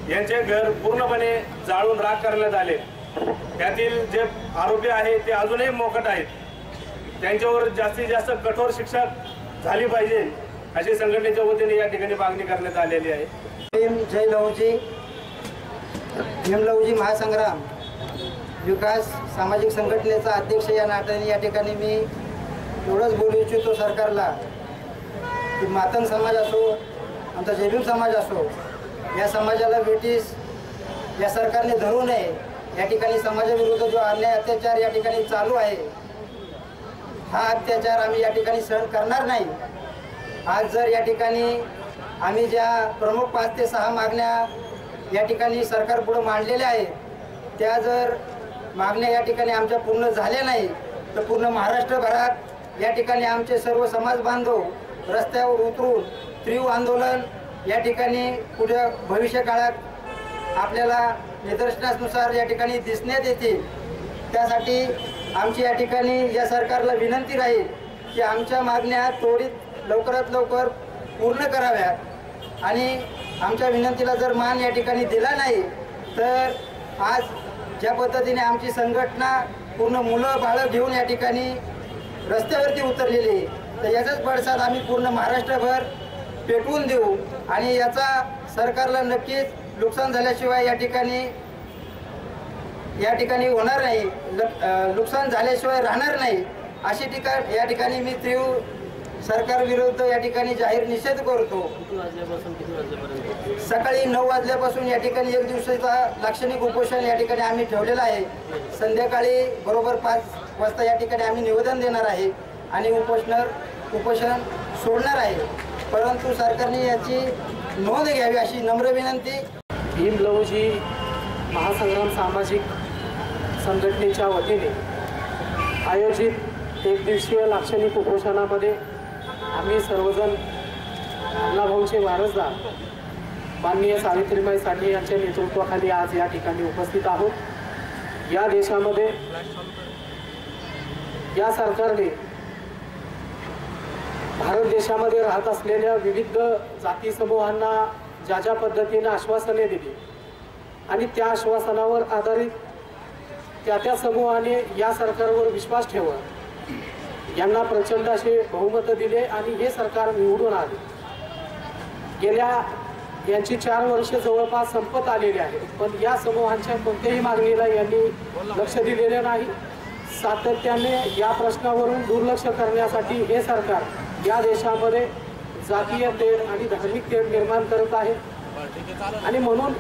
यांचे घर पूर्णपणे जाळून राख करण्यात आले. त्यातील जे आरोपी आहेत ते अजूनही मोकाट आहेत. त्यांच्यावर जास्तीत जास्त कठोर शिक्षा झाली पाहिजे अशी संघटनेच्या वतीने या ठिकाणी मागणी करण्यात आलेली आहे. जय लवजी, भीम लवजी महासंग्राम विकास सामाजिक संघटनेचा अध्यक्ष या नात्याने या ठिकाणी मी एवढंच बोलू इच्छितो सरकारला की मातंग समाज असो, आमचा जयभीम समाज असो, या समाजाला ब्रिटिश या सरकारने धरू नये. या ठिकाणी समाजाविरुद्ध जो अन्याय अत्याचार या ठिकाणी चालू आहे, हा अत्याचार आम्ही या ठिकाणी सहन करणार नाही. आज जर या ठिकाणी आम्ही ज्या प्रमुख 5 ते 6 मागण्या या ठिकाणी सरकारपुढे मांडलेल्या आहेत, त्या जर मागण्या या ठिकाणी आमच्या पूर्ण झाल्या नाही तर पूर्ण महाराष्ट्रभरात या ठिकाणी आमचे सर्व समाज बांधव रस्त्यावर उतरून तीव्र आंदोलन या ठिकाणी पुढे भविष्य काळात आपल्याला निदर्शनानुसार या ठिकाणी दिसण्यात येतील. त्यासाठी आमची या ठिकाणी या सरकारला विनंती राहील की आमच्या मागण्या त्वरित लवकरात लवकर पूर्ण कराव्यात आणि आमच्या विनंतीला जर मान या ठिकाणी दिला नाही तर आज ज्या पद्धतीने आमची संघटना पूर्ण मुलं बाळं घेऊन या ठिकाणी रस्त्यावरती उतरलेली, तर याचाच पडसाद आम्ही पूर्ण महाराष्ट्रभर पेटवून देऊ आणि याचा सरकारला नक्कीच नुकसान झाल्याशिवाय या ठिकाणी होणार नाही, नुकसान झाल्याशिवाय राहणार नाही अशी या ठिकाणी मी तीव्र सरकार विरुद्ध या ठिकाणी जाहीर निषेध करतो. सकाळी 9 वाजल्यापासून या ठिकाणी 1 दिवसाचा लाक्षणिक उपोषण या ठिकाणी आम्ही ठेवलेलं आहे. संध्याकाळी बरोबर 5 वाजता या ठिकाणी आम्ही निवेदन देणार आहे आणि उपोषण सोडणार आहे. परंतु सरकारने याची नोंद घ्यावी अशी नम्र विनंती. भीम लवजी महासंग्राम सामाजिक संघटनेच्या वतीने आयोजित 1 दिवसीय लाक्षणिक उपोषणामध्ये आम्ही सर्वजण अण्णाभाऊंचे वारसदार माननीय सावित्रीबाई साठे यांच्या नेतृत्वाखाली आज या ठिकाणी उपस्थित आहोत. या देशामध्ये या सरकारने भारत देशामध्ये राहत असलेल्या विविध जाती समूहांना ज्या ज्या पद्धतीने आश्वासने दिली आणि त्या आश्वासनावर आधारित त्या समूहाने या सरकारवर विश्वास ठेवत यांना प्रचंड असे बहुमत दिले आणि हे सरकार निवडून आले. गेल्या यांची 4 वर्षे जवळपास संपत आलेली आहेत, पण या समूहांच्या कोणत्याही मागणीला यांनी लक्ष दिलेले नाही. सातत्याने या प्रश्नावरून दुर्लक्ष करण्यासाठी हे सरकार या देशामध्ये जातीय तेढ आणि धार्मिक तेढ निर्माण करत आहे आणि म्हणून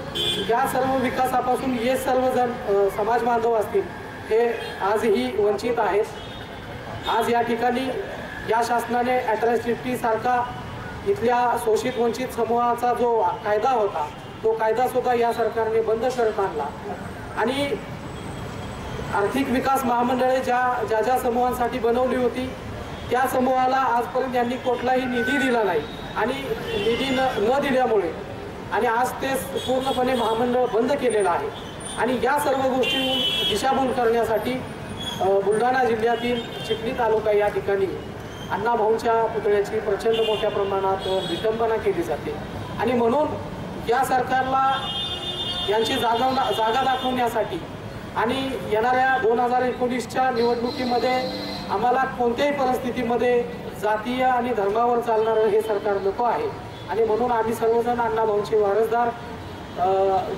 या सर्व विकासापासून हे सर्वजण समाज बांधव असतील हे आजही वंचित आहेत. आज या ठिकाणी या शासनाने अट्रॅसिटी सारखा इथल्या शोषित वंचित समूहाचा जो कायदा होता तो कायदासुद्धा या सरकारने बंद करत आणला आणि आर्थिक विकास महामंडळे ज्या समूहांसाठी बनवली होती त्या समूहाला आजपर्यंत यांनी कुठलाही निधी दिला नाही आणि निधी न दिल्यामुळे आणि आज ते पूर्णपणे महामंडळ बंद केलेलं आहे आणि या सर्व गोष्टी दिशाभूल करण्यासाठी बुलढाणा जिल्ह्यातील चिखली तालुका या ठिकाणी अण्णाभाऊंच्या पुतळ्याची प्रचंड मोठ्या प्रमाणात विटंबना केली जाते आणि म्हणून या सरकारला यांची जागा दाखवण्यासाठी आणि येणाऱ्या 2019च्या निवडणुकीमध्ये आम्हाला कोणत्याही परिस्थितीमध्ये जातीय आणि धर्मावर चालणारं हे सरकार नको आहे आणि म्हणून आम्ही सर्वजण अण्णाभाऊंचे वारसदार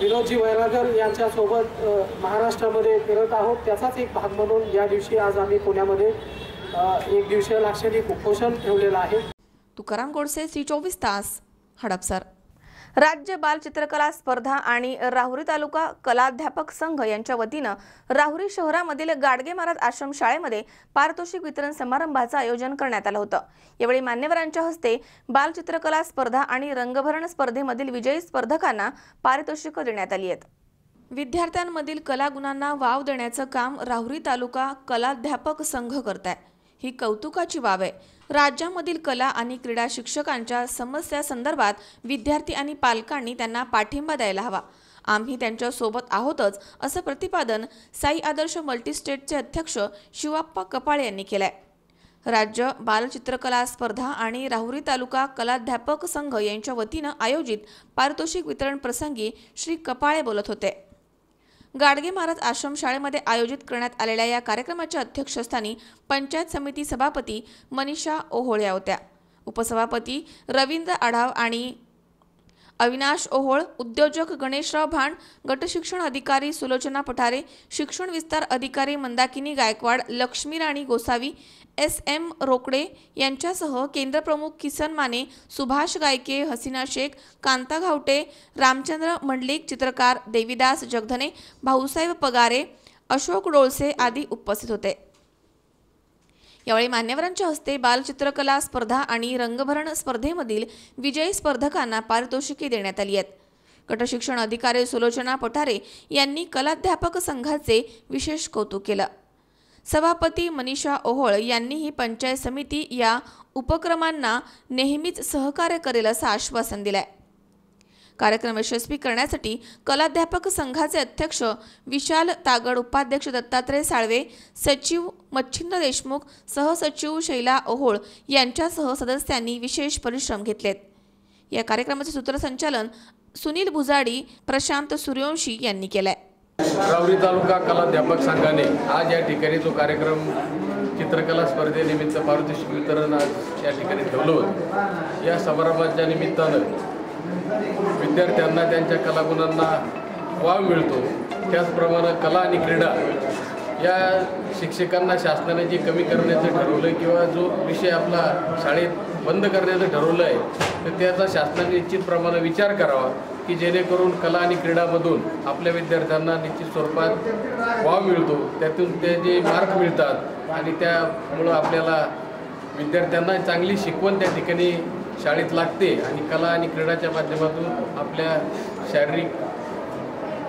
विनोदजी वैरागर यांच्यासोबत महाराष्ट्रामध्ये फिरत आहोत. त्याचाच एक भाग म्हणून या दिवशी आज आम्ही पुण्यामध्ये 1 दिवसीय लाक्षणिक उपोषण ठेवलेलं आहे. तुकाराम गोडसे, सी 24 तास, हडपसर. राज्य बाल चित्रकला स्पर्धा आणि राहुरी तालुका कलाध्यापक संघ यांच्या वतीनं राहुरी शहरामधील गाडगे महाराज आश्रम शाळेमध्ये पारितोषिक वितरण समारंभाचं आयोजन करण्यात आलं होतं। यावेळी मान्यवरांच्या हस्ते बाल चित्रकला स्पर्धा आणि रंगभरण स्पर्धेमधील विजयी स्पर्धकांना पारितोषिकं देण्यात आली आहेत। विद्यार्थ्यांमधील कलागुणांना वाव देण्याचं काम राहुरी तालुका कलाध्यापक संघ करत आहे। ही कौतुकाची बाब आहे। राज्यामधील कला आणि क्रीडा शिक्षकांच्या समस्या संदर्भात विद्यार्थी आणि पालकांनी त्यांना पाठिंबा द्यायला हवा। आम्ही त्यांच्या सोबत आहोतच असं प्रतिपादन साई आदर्श मल्टीस्टेटचे अध्यक्ष शिवाप्पा कपाळे यांनी केलंय। राज्य बाल चित्रकला स्पर्धा आणि राहुरी तालुका कलाध्यापक संघ यांच्या वतीनं आयोजित पारितोषिक वितरण प्रसंगी श्री कपाळे बोलत होते। गाडगे महाराज आश्रम शाळेमध्ये आयोजित करण्यात आलेल्या या कार्यक्रमाच्या अध्यक्षस्थानी पंचायत समिती सभापती मनीषा ओहोळ या होत्या। उपसभापती रवींद्र आढाव आणि अविनाश ओहोळ, उद्योजक गणेशराव भांड, गटशिक्षण अधिकारी सुलोचना पठारे, शिक्षण विस्तार अधिकारी मंदाकिनी गायकवाड, लक्ष्मी राणी गोसावी, SM रोकडे यांच्यासह केंद्रप्रमुख किसन माने, सुभाष गायके, हसीना शेख, कांता घावटे, रामचंद्र मंडलिक, चित्रकार देवीदास जगधने, भाऊसाहेब पगारे, अशोक डोळसे आदी उपस्थित होते। यावेळी मान्यवरांच्या हस्ते बाल चित्रकला स्पर्धा आणि रंगभरण स्पर्धेमधील विजयी स्पर्धकांना पारितोषिके देण्यात आली आहेत। गटशिक्षण अधिकारी सुलोचना पठारे यांनी कलाध्यापक संघाचे विशेष कौतुक केलं। सभापती मनीषा ओहोळ यांनीही पंचायत समिती या उपक्रमांना नेहमीच सहकार्य करेल असं आश्वासन दिलंय। कार्यक्रम यशस्वी करण्यासाठी कलाध्यापक संघाचे अध्यक्ष विशाल तागड, उपाध्यक्ष दत्तात्रय साळवे, सचिव मच्छिंद्र देशमुख, सहसचिव शैला ओहोळ यांच्यासह सदस्यांनी विशेष परिश्रम घेतलेत। या कार्यक्रमाचे सूत्रसंचालन सुनील भुजाडी, प्रशांत सूर्यवंशी यांनी केलंय। राहुरी तालुका कलाध्यापक संघाने आज या ठिकाणी जो कार्यक्रम चित्रकला स्पर्धेनिमित्त पारितोषिक वितरण आज या ठिकाणी ठेवलं होतं। या समारंभाच्या निमित्तानं विद्यार्थ्यांना त्यांच्या कलागुणांना वाव मिळतो। त्याचप्रमाणे कला आणि क्रीडा या शिक्षकांना शासनाने जे कमी करण्याचं ठरवलं किंवा जो विषय आपला शाळेत बंद करण्याचं ठरवलं आहे तर त्याचा शासनाने निश्चित प्रमाणे विचार करावा की जेणेकरून कला आणि क्रीडामधून आपल्या विद्यार्थ्यांना निश्चित स्वरूपात वाव मिळतो, त्यातून ते जे मार्क मिळतात आणि त्यामुळं आपल्याला विद्यार्थ्यांना चांगली शिकवण त्या ठिकाणी शाळेत लागते आणि कला आणि क्रीडाच्या माध्यमातून आपल्या शारीरिक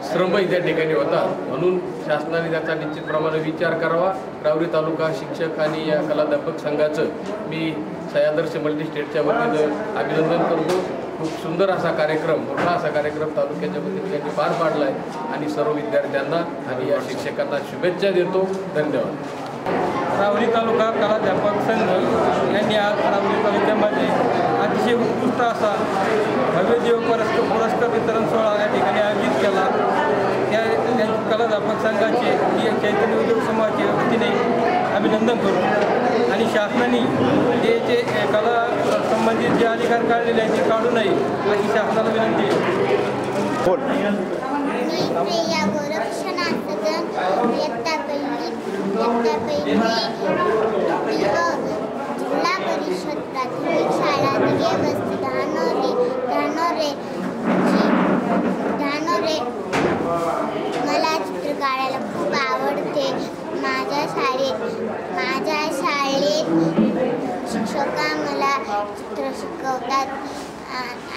श्रमही त्या ठिकाणी होतात। म्हणून शासनाने त्याचा निश्चित प्रमाणे विचार करावा। राहुरी तालुका शिक्षक आणि या कलाध्यापक संघाचं मी साई आदर्श मल्टीस्टेटच्या वतीनं अभिनंदन करतो। खूप सुंदर असा कार्यक्रम, मोठा असा कार्यक्रम तालुक्याच्या वतीने त्यांनी पार पाडला आहे आणि सर्व विद्यार्थ्यांना आणि या शिक्षकांना शुभेच्छा देतो। धन्यवाद। राहुरी तालुका कलाध्यापक संघ यांनी आज राहुरी तालुक्यामध्ये अतिशय उत्कृष्ट असा भव्य देव पुरस्कार वितरण सोहळा या ठिकाणी आयोजित केला। त्या कलाध्यापक संघाचे चैतन्य उद्योग समाजाच्या वतीने अभिनंदन करतो आणि शासनाने जे कला संबंधित जे अधिकार काढलेले आहेत ते काढू नये अशी शासनाला विनंती आहे। जिल्हा परिषद प्राथमिक शाळा धानोरे मला चित्र काढायला खूप आवडते। माझ्या शाळेत शिक्षका मला चित्र शिकवतात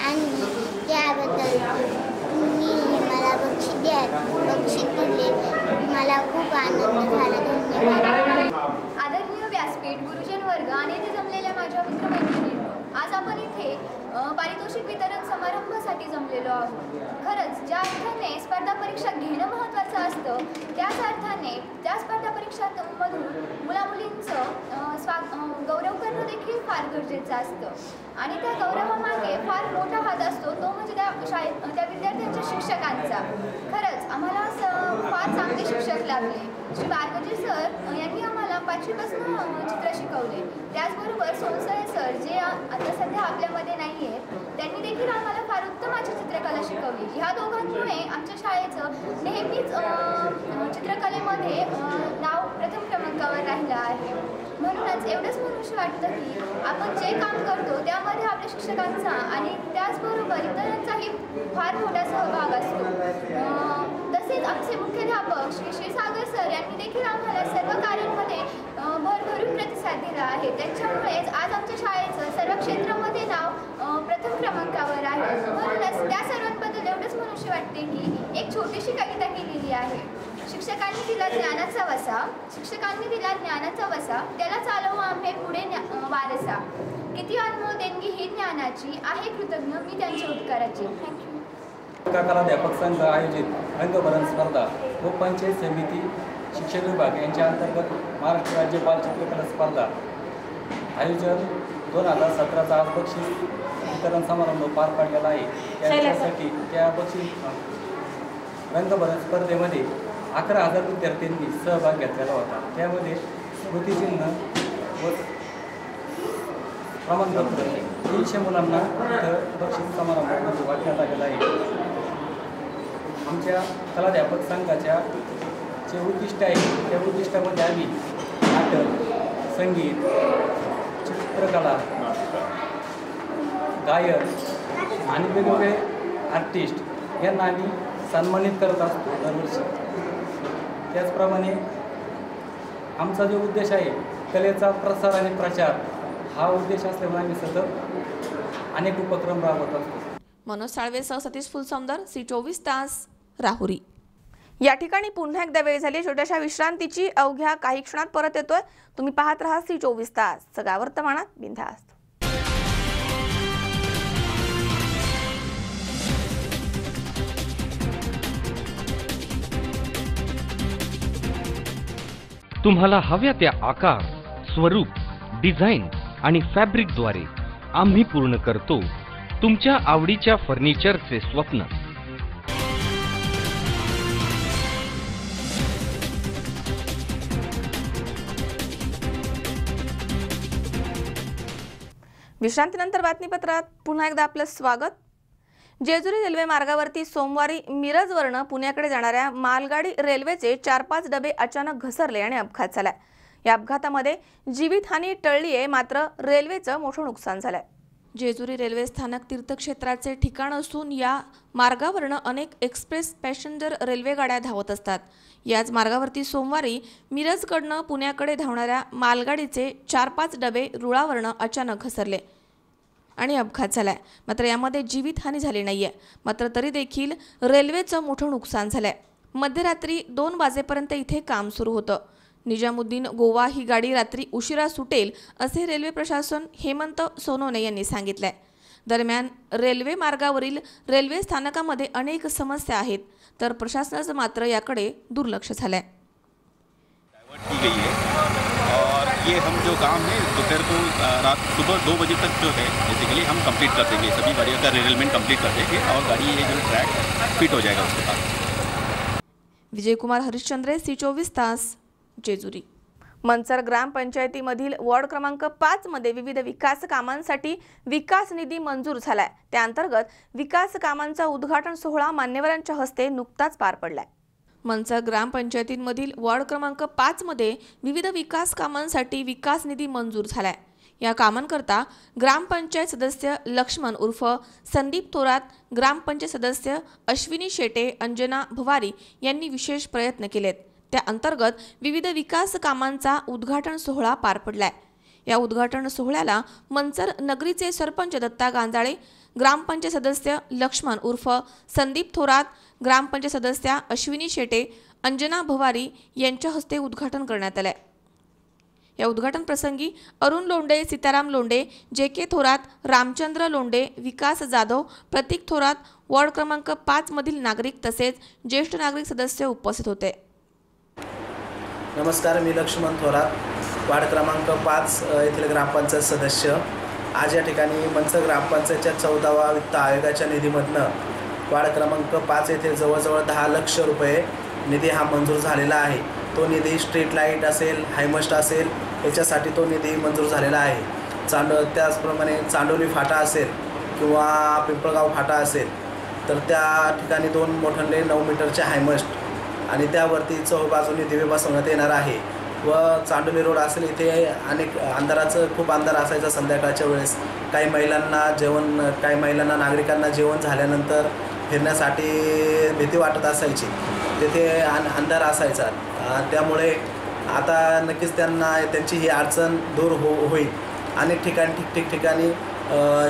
आणि त्याबद्दल तुम्ही मला बक्षीस दिले, मला खूप आनंद झाला। धन्यवाद। आदरणीय व्यासपीठ, गुरुजन वर्ग आणि येथे जमलेल्या माझ्या मित्रमैत्रिणींनो, आज आपण इथे पारितोषिक वितरण समारंभासाठी जमलेलो आहोत। खरंच ज्या अर्थाने स्पर्धा परीक्षा घेणं महत्त्वाचं असतं त्याच अर्थाने त्या स्पर्धा परीक्षांमधून मुलामुलींचं गौरव करणं देखील फार गरजेचं असतं आणि त्या गौरवामागे फार मोठा हात असतो तो म्हणजे त्या विद्यार्थ्यांच्या शिक्षकांचा। खरंच आम्हाला फार चांगले शिक्षक लाभले। श्री बारगजी सर यांनी आम्हाला 5वीपासून चित्र शिकवले। त्याचबरोबर सोनसळे सर जे आता सध्या आपल्यामध्ये नाही आहेत त्यांनी देखील आम्हाला फार उत्तम अशी चित्रकला शिकवली। ह्या दोघांमुळे आमच्या शाळेचं नेहमीच चित्रकलेमध्ये नाव प्रथम क्रमांकावर राहिलं आहे। म्हणून म्हणूनच एवढंच म्हणूशी वाटतं की आपण जे काम करतो त्यामध्ये आपल्या शिक्षकांचा आणि त्याचबरोबर इतरांचाही फार मोठा सहभाग असतो. तसेच आमचे मुख्याध्यापक श्री क्षीरसागर सर यांनी देखील आम्हाला सर्व कार्यांमध्ये भरभरून प्रतिसाद दिला आहे. त्याच्यामुळेच आज आमच्या शाळेचं सर्व क्षेत्रामध्ये नाव प्रथम क्रमांकावर आहे. म्हणूनच त्या सर्वांबद्दल एवढंच म्हणूशी वाटते की एक छोटीशी कविता केलेली आहे. शिक्षकांनी दिला ज्ञानाचा वसा, त्याला चालवा आम्ही पुढे वारसा. किती अनमोल देणगी ही ज्ञानाची, आहे कृतज्ञ मी त्यांच्या उपकाराची. थँक्यू. कलाध्यापक संघ आयोजित रंगभरण स्पर्धा व पंचायत समिती शिक्षण विभाग यांच्या अंतर्गत महाराष्ट्र राज्य बालचित्रकला स्पर्धा आयोजन 2017चा आज बक्षीस वितरण समारंभ पार पडलेला आहे. त्यासाठी त्या बक्षीस रंगभरण स्पर्धेमध्ये 11,000 विद्यार्थ्यांनी सहभाग घेतलेला होता. त्यामध्ये स्मृतिचिन्ह व प्रमाणपत्र 300 मुलांना बक्षीस समारंभामध्ये वाटण्यात आलेला आहे. आमच्या कलाध्यापक संघाच्या जे उद्दिष्ट आहे त्या उद्दिष्टामध्ये आम्ही नाटक, संगीत, चित्रकला, गायक आणि वेगवेगळे आर्टिस्ट यांना आम्ही सन्मानित करत असतो दरवर्षी. त्याचप्रमाणे आमचा जो उद्देश आहे कलेचा प्रसार आणि प्रचार हा उद्देश असल्यामुळे आम्ही सतत अनेक उपक्रम राबवत असतो. मनोज साळवेसह सतीश फुलसौंदर, C24 तास, राहुरी. या ठिकाणी पुन्हा एकदा वेळ झाली छोट्याशा विश्रांतीची. अवघ्या काही क्षणात परत येतोय. तुम्ही पाहत राहा C24 तास, सगळ्या वर्तमानात बिनधास्त. तुम्हाला हव्या त्या आकार, स्वरूप, डिझाईन आणि फॅब्रिकद्वारे आम्ही पूर्ण करतो तुमच्या आवडीच्या फर्निचरचे स्वप्न. विश्रांतीनंतर बातमीपत्रात पुन्हा एकदा आपलं स्वागत. जेजुरी रेल्वे मार्गावरती सोमवारी मिरजवरनं पुण्याकडे जाणाऱ्या मालगाडी रेल्वेचे 4-5 डबे अचानक घसरले आणि अपघात झाला. या अपघातामध्ये जीवितहानी टळली आहे, मात्र रेल्वेचं मोठं नुकसान झालंय. जेजुरी रेल्वे स्थानक तीर्थक्षेत्राचे ठिकाण असून या मार्गावरनं अनेक एक्सप्रेस पॅसेंजर रेल्वे गाड्या धावत असतात. याच मार्गावरती सोमवारी मिरजकडनं पुण्याकडे धावणाऱ्या मालगाडीचे 4-5 डबे रुळावरनं अचानक घसरले आणि अपघात झालाय. मात्र यामध्ये जीवितहानी झाली नाहीये, मात्र तरी देखील रेल्वेचं मोठं नुकसान झालंय. मध्यरात्री 2 वाजेपर्यंत इथे काम सुरू होतं. निजामुद्दीन गोवा ही गाडी रात्री उशिरा सुटेल असे रेल्वे प्रशासन हेमंत सोनवणे यांनी सांगितलंय. दरम्यान रेल्वे मार्गावरील रेल्वे स्थानकामध्ये अनेक समस्या आहेत, तर प्रशासनाचं मात्र याकडे दुर्लक्ष झालंय. ये हम जो काम है दोपहर को रात सुबह 2 बजे तक जो है बेसिकली हम कंप्लीट कर देंगे. सभी गाड़ियों का रिरेलमेंट कंप्लीट कर देंगे और गाड़ी ये जो ट्रैक फिट हो जाएगा उसके बाद. विजयकुमार हरिश्चंद्रे, C24 तास, जेजुरी. मनसर ग्रामपंचायतीमधील वॉर्ड क्रमांक 5 मध्ये विविध विकास कामांसाठी विकास निधी मंजूर झालाय. त्या अंतर्गत विकास कामांचा उद्घाटन सोहळा मान्यवरांच्या हस्ते नुकताच पार पडलाय. मनसर ग्रामपंचायतीमधील वॉर्ड क्रमांक 5 मध्ये विविध विकास कामांसाठी विकास निधी मंजूर झालाय. या कामांकरता ग्रामपंचायत सदस्य लक्ष्मण उर्फ संदीप थोरात, ग्रामपंचायत सदस्य अश्विनी शेटे, अंजना भवारी यांनी विशेष प्रयत्न केलेत. त्या अंतर्गत विविध विकास कामांचा उद्घाटन सोहळा पार पडलाय. या उद्घाटन सोहळ्याला मनसर नगरीचे सरपंच दत्ता गांजाळे, ग्रामपंचायत सदस्य लक्ष्मण उर्फ संदीप थोरात, ग्रामपंचायत सदस्या अश्विनी शेटे, अंजना भवारी यांच्या हस्ते उद्घाटन करण्यात आलंय. या उद्घाटन प्रसंगी अरुण लोंढे, सीताराम लोंढे, JK थोरात, रामचंद्र लोंढे, विकास जाधव, प्रतीक थोरात, वॉर्ड क्रमांक 5 मधील नागरिक तसेच ज्येष्ठ नागरिक सदस्य उपस्थित होते. नमस्कार, मी लक्ष्मण थोरात, वार्ड क्रमांक 5 येथील ग्रामपंचायत सदस्य. आज या ठिकाणी मनसर ग्रामपंचायतच्या 14व्या वित्त आयोगाच्या निधीमधनं वार्ड क्रमांक 5 येथे जवळजवळ 10 लाख रुपये निधी हा मंजूर झालेला आहे. तो निधी स्ट्रीट लाईट असेल, हायमस्ट असेल याच्यासाठी तो निधी मंजूर झालेला आहे. त्याचप्रमाणे चांडोली फाटा असेल किंवा पिंपळगाव फाटा असेल तर त्या ठिकाणी 2 मोठे 9 मीटरचे हायमस्ट आणि त्यावरती चौबाजूनी दिवे बसवण्यात येणार आहे. व चांडोली रोड असेल इथे अनेक खूप अंधार असायचा संध्याकाळच्या वेळेस. काही महिलांना नागरिकांना जेवण झाल्यानंतर फिरण्यासाठी भीती वाटत असायची, तेथे अंधार असायचा. त्यामुळे आता नक्कीच त्यांची ही अडचण दूर होईल. अनेक ठिकाणी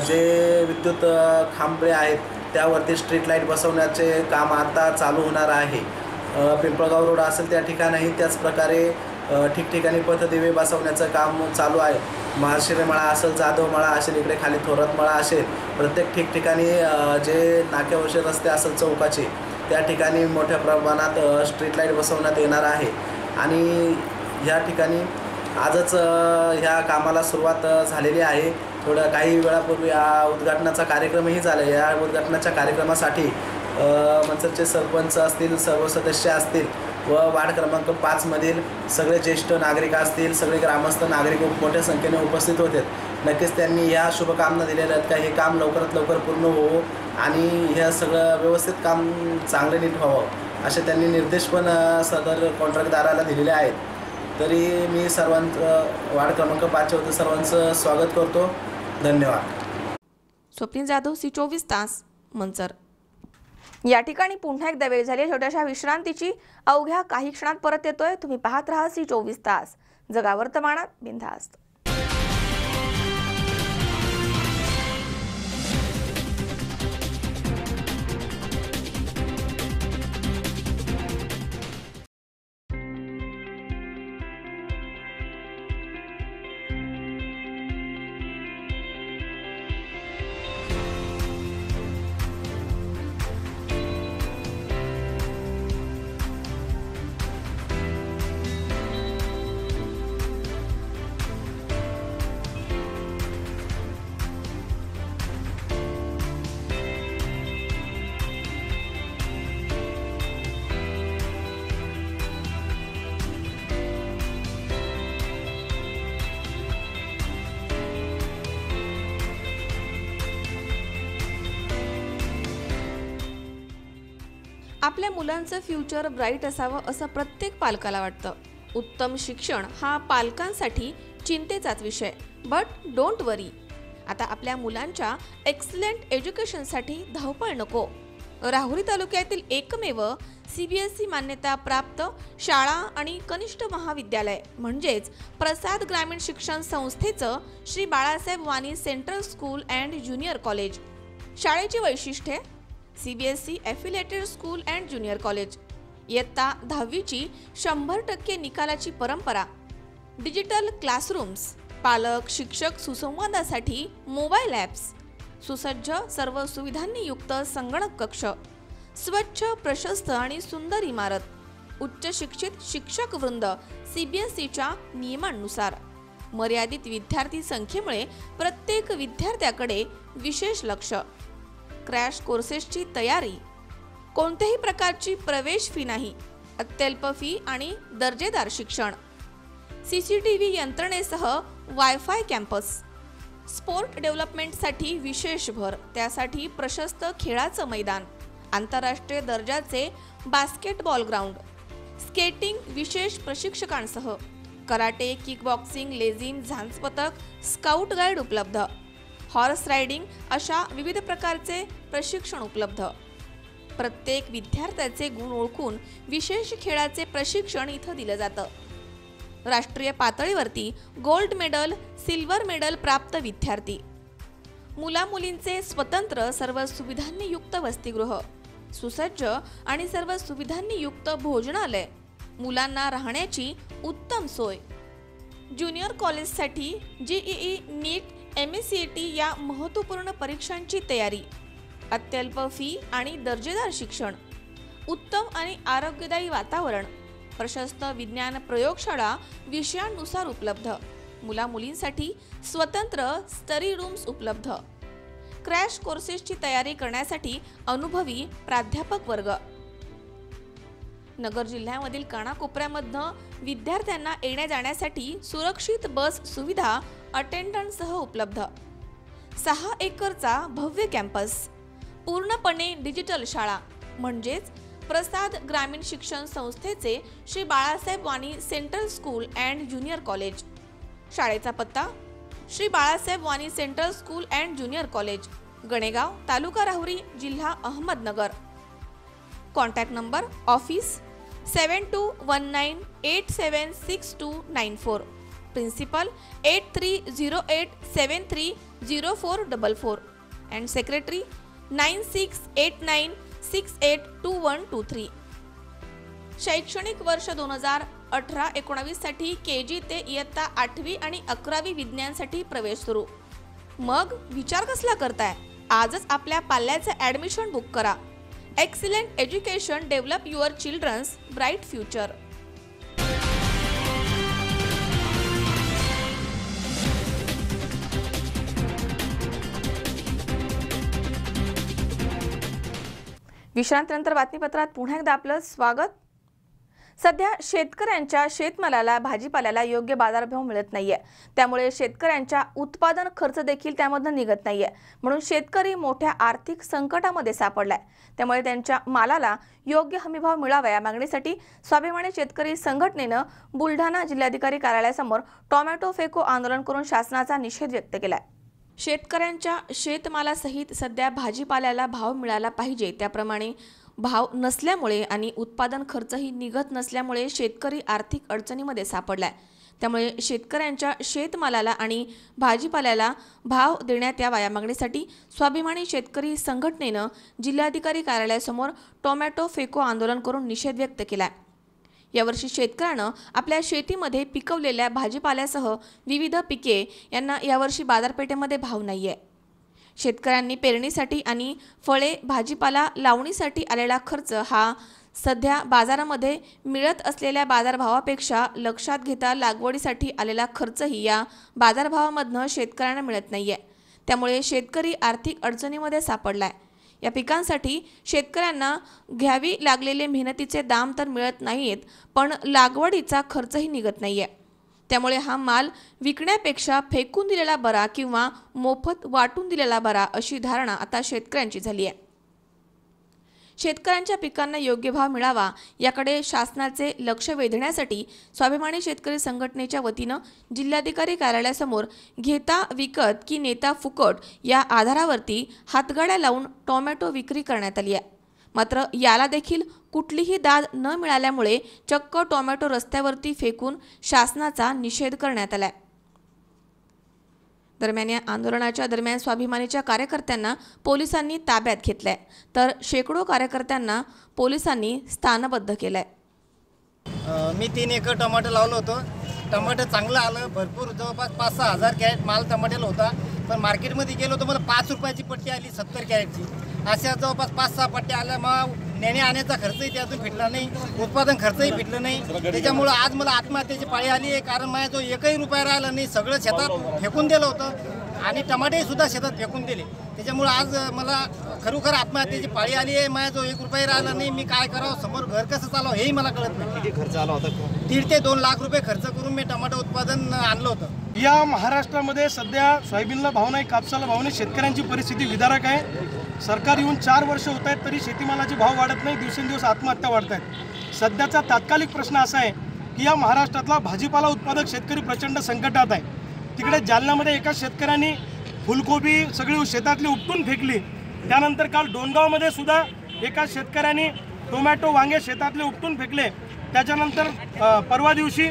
जे विद्युत खांबे आहेत त्यावरती स्ट्रीट लाईट बसवण्याचे काम आता चालू होणार आहे. पिंपळगाव रोड असेल त्या ठिकाणीही त्याच प्रकारे ठिकठिकाणी पथदिवे बसवण्याचं काम चालू आहे. महाशिरेमाळा असेल, जाधवमाळा असेल, इकडे खाली थोरातमाळा असेल, प्रत्येक ठिकठिकाणी जे नाक्यावरचे रस्ते असेल चौकाचे त्या ठिकाणी मोठ्या प्रमाणात स्ट्रीट लाईट बसवण्यात येणार आहे. आणि ह्या ठिकाणी आजच ह्या कामाला सुरुवात झालेली आहे. काही वेळापूर्वी उद्घाटनाचा कार्यक्रमही झाला. या उद्घाटनाच्या कार्यक्रमासाठी मंचरचे सरपंच असतील, सर्व सदस्य असतील व वार्ड क्रमांक 5 मधील सगळे ज्येष्ठ नागरिक असतील, सगळे ग्रामस्थ नागरिक मोठ्या संख्येने उपस्थित होते. नक्कीच त्यांनी या शुभकामना दिलेल्या आहेत का हे काम लवकरात लवकर पूर्ण होवो आणि हे सगळं व्यवस्थित काम चांगलं नीट व्हावं असे त्यांनी निर्देश पण सदर कॉन्ट्रॅक्टदाराला दिलेले आहेत. तरी मी सर्वांचं वार्ड क्रमांक 5 होते सर्वांचं स्वागत करतो. धन्यवाद. स्वप्नील जाधव, C24 तास, मंचर. या ठिकाणी पुन्हा एकदा वेळ झाली छोट्याशा विश्रांतीची. अवघ्या काही क्षणात परत येतोय. तुम्ही पाहत राहा C24 तास, जगा वर्तमानात बिनधास्त. आपल्या मुलांचं फ्युचर ब्राईट असावं असं प्रत्येक पालकाला वाटतं. उत्तम शिक्षण हा पालकांसाठी चिंतेचाच विषय. बट डोंट वरी, आता आपल्या मुलांच्या एक्सलंट एज्युकेशनसाठी धावपळ नको. राहुरी तालुक्यातील एकमेव CBSE मान्यता प्राप्त शाळा आणि कनिष्ठ महाविद्यालय म्हणजेच प्रसाद ग्रामीण शिक्षण संस्थेचं Shri Balasaheb Wani central school and junior college. शाळेची वैशिष्ट्ये: CBSE affiliated school and junior college. इयत्ता 10वीची 100% निकालाची परंपरा. डिजिटल क्लासरूम्स, पालक शिक्षक सुसंवादासाठी मोबाईल ॲप्स, सुसज्ज सर्व सुविधांनी युक्त संगणक कक्ष, स्वच्छ प्रशस्त आणि सुंदर इमारत, उच्च शिक्षित शिक्षक वृंद CBSEच्या नियमांनुसार. मर्यादित विद्यार्थी संख्येमुळे प्रत्येक विद्यार्थ्याकडे विशेष लक्ष. क्रॅश कोर्सेसची तयारी. कोणत्याही प्रकारची प्रवेश फी नाही. अत्यल्प फी आणि दर्जेदार शिक्षण. CCTV यंत्रणेसह वायफाय कॅम्पस. स्पोर्ट डेव्हलपमेंटसाठी विशेष भर. त्यासाठी प्रशस्त खेळाचं मैदान. आंतरराष्ट्रीय दर्जाचे बास्केटबॉल ग्राउंड. स्केटिंग विशेष प्रशिक्षकांसह. कराटे, किकबॉक्सिंग, लेझिम, झांजपथक, स्काउट गाईड उपलब्ध. हॉर्स रायडिंग अशा विविध प्रकारचे प्रशिक्षण उपलब्ध. प्रत्येक विद्यार्थ्याचे गुण ओळखून विशेष खेळाचे प्रशिक्षण इथं दिलं जातं. राष्ट्रीय पातळीवरती गोल्ड मेडल, सिल्वर मेडल प्राप्त विद्यार्थी. मुलामुलींचे स्वतंत्र सर्व सुविधांनी युक्त वसतिगृह. सुसज्ज आणि सर्व सुविधांनी युक्त भोजनालय. मुलांना राहण्याची उत्तम सोय. ज्युनियर कॉलेजसाठी JEE, नीट, MSCET या महत्त्वपूर्ण परीक्षांची तयारी. अत्यल्प फी आणि दर्जेदार शिक्षण. उत्तम आणि आरोग्यदायी वातावरण. प्रशस्त विज्ञान प्रयोगशाळा विषयांनुसार उपलब्ध. मुलामुलींसाठी स्वतंत्र स्टडी रूम्स उपलब्ध. क्रॅश कोर्सेसची तयारी करण्यासाठी अनुभवी प्राध्यापक वर्ग. नगर जिल्ह्यामधील कानाकोपऱ्यामधनं विद्यार्थ्यांना येण्या जाण्यासाठी सुरक्षित बस सुविधा अटेंडंटसह उपलब्ध. 6 एकरचा भव्य कॅम्पस. पूर्णपणे डिजिटल शाळा म्हणजेच प्रसाद ग्रामीण शिक्षण संस्थेचे Shri Balasaheb Wani central school and junior college. शाळेचा पत्ता Shri Balasaheb Wani central school and junior college, Ganegaon, taluka Rahuri, जिल्हा Ahmednagar. Contact number office 7219876294, principal 8308730444 and secretary 9689682123। शैक्षणिक वर्ष 2018-19 साठी केजी ते इयत्ता 8वी आणि 11वी विज्ञानसाठी प्रवेश सुरू। मग विचार कसला करताय? आजच आपल्या पाल्याचे ॲडमिशन बुक करा। Excellent education develop your childrens bright future. विश्रांतीनंतर बातमीपत्रात पुन्हा एकदा आपलं स्वागत। सध्या शेतकऱ्यांच्या शेतमालाला भाजीपाल्याला योग्य बाजारभाव मिळत नाहीये, त्यामुळे शेतकऱ्यांच्या उत्पादन खर्च देखील त्यामधून निघत नाहीये, म्हणून शेतकरी मोठ्या आर्थिक संकटामध्ये सापडलाय। त्यामुळे त्यांच्या मालाला योग्य हमीभाव मिळावा या मागणीसाठी स्वाभिमानी शेतकरी संघटनेनं बुलढाणा जिल्हाधिकारी कार्यालयासमोर टोमॅटो फेको आंदोलन करून शासनाचा निषेध व्यक्त केलाय। शेतकऱ्यांच्या शेतमालासहित सध्या भाजीपाल्याला भाव मिळाला पाहिजे त्याप्रमाणे भाव नसल्यामुळे आणि उत्पादन खर्चही निघत नसल्यामुळे शेतकरी आर्थिक अडचणीमध्ये सापडलाय। त्यामुळे शेतकऱ्यांच्या शेतमालाला आणि भाजीपाल्याला भाव देण्यात यावा या मागणीसाठी स्वाभिमानी शेतकरी संघटनेनं जिल्हाधिकारी कार्यालयासमोर टोमॅटो फेको आंदोलन करून निषेध व्यक्त केलाय। यावर्षी शेतकऱ्यानं आपल्या शेतीमध्ये पिकवलेल्या भाजीपाल्यासह विविध पिके यांना यावर्षी बाजारपेठेमध्ये भाव नाहीये। शेतकऱ्यांनी पेरणीसाठी आणि फळे भाजीपाला लावणीसाठी आलेला खर्च हा सध्या बाजारामध्ये मिळत असलेल्या बाजारभावापेक्षा लक्षात घेता लागवडीसाठी आलेला खर्चही या बाजारभावामधनं शेतकऱ्यांना मिळत नाहीये। त्यामुळे शेतकरी आर्थिक अडचणीमध्ये सापडलाय। या पिकांसाठी शेतकऱ्यांना घ्यावी लागलेले मेहनतीचे दाम तर मिळत नाहीत, पण लागवडीचा खर्चही निघत नाहीये। त्यामुळे हा माल विकण्यापेक्षा फेकून दिलेला बरा किंवा मोफत वाटून दिलेला बरा अशी धारणा आता शेतकऱ्यांची झाली आहे। शेतकऱ्यांच्या पिकांना योग्य भाव मिळावा याकडे शासनाचे लक्ष वेधण्यासाठी स्वाभिमानी शेतकरी संघटनेच्या वतीनं जिल्हाधिकारी कार्यालयासमोर घेता विकत की नेता फुकट या आधारावरती हातगाड्या लावून टोमॅटो विक्री करण्यात आली आहे। मात्र याला देखील कुठलीही दाद न मिळाल्यामुळे चक्क टोमॅटो रस्त्यावरती फेकून शासनाचा निषेध करण्यात आलाय। दरम्यान या आंदोलनाच्या दरम्यान स्वाभिमानीच्या कार्यकर्त्यांना पोलिसांनी ताब्यात घेतलंय, तर शेकडो कार्यकर्त्यांना पोलिसांनी स्थानबद्ध केलंय। मी 3 एकर टमाटर लावलं होतं। टमाटर चांगलं आलं, भरपूर जवळपास 5-6 हजार कॅरेट माल टमाट्याला होता। पण मार्केटमध्ये गेलो तर मला 5 रुपयाची पट्टी आली 70 कॅरेटची। अशा जवळपास 5-6 पट्ट्या आल्या, मग नेणे आणण्याचा खर्चही त्यातून फिटला नाही, उत्पादन खर्चही फिटलं नाही। त्याच्यामुळं आज मला आत्महत्येची पाळी आली आहे, कारण माझ्या जो एकही रुपया राहिला नाही, सगळं शेतात फेकून दिलं होतं आणि टमाटे सुद्धा शेतात फेकून दिले। त्याच्यामुळं आज मला खरोखर आत्महत्येची पाळी आली आहे। माझ्या जो 1 रुपया राहिला नाही, मी काय करावं, समोर घर कसं चालवावं हेही मला कळत नाही। किती खर्च आला होता? 1.5 ते 2 लाख रुपये खर्च करून मी टमाटो उत्पादन आणलं होतं। या महाराष्ट्रामध्ये सध्या सोयाबीनला भाव नाही, कापसाला भाव नाही, शेतकऱ्यांची परिस्थिती विदारक आहे। सरकार येऊन 4 वर्ष होत आहेत तरी शेतीमालाचे भाव वाढत नाही, दिवसेंदिवस आत्महत्या वाढत आहेत। सध्याचा तात्कालिक प्रश्न असा आहे की या महाराष्ट्रातला भाजीपाला उत्पादक शेतकरी प्रचंड संकटात आहे। तिकडे जालन्यामध्ये एका शेतकऱ्यांनी फुलकोबी सगळी शेतातली उपटून फेकली। त्यानंतर काल डोनगावमध्ये सुद्धा एका शेतकऱ्याने टोमॅटो वांगे शेतातले उपटून फेकले। त्याच्यानंतर परवा दिवशी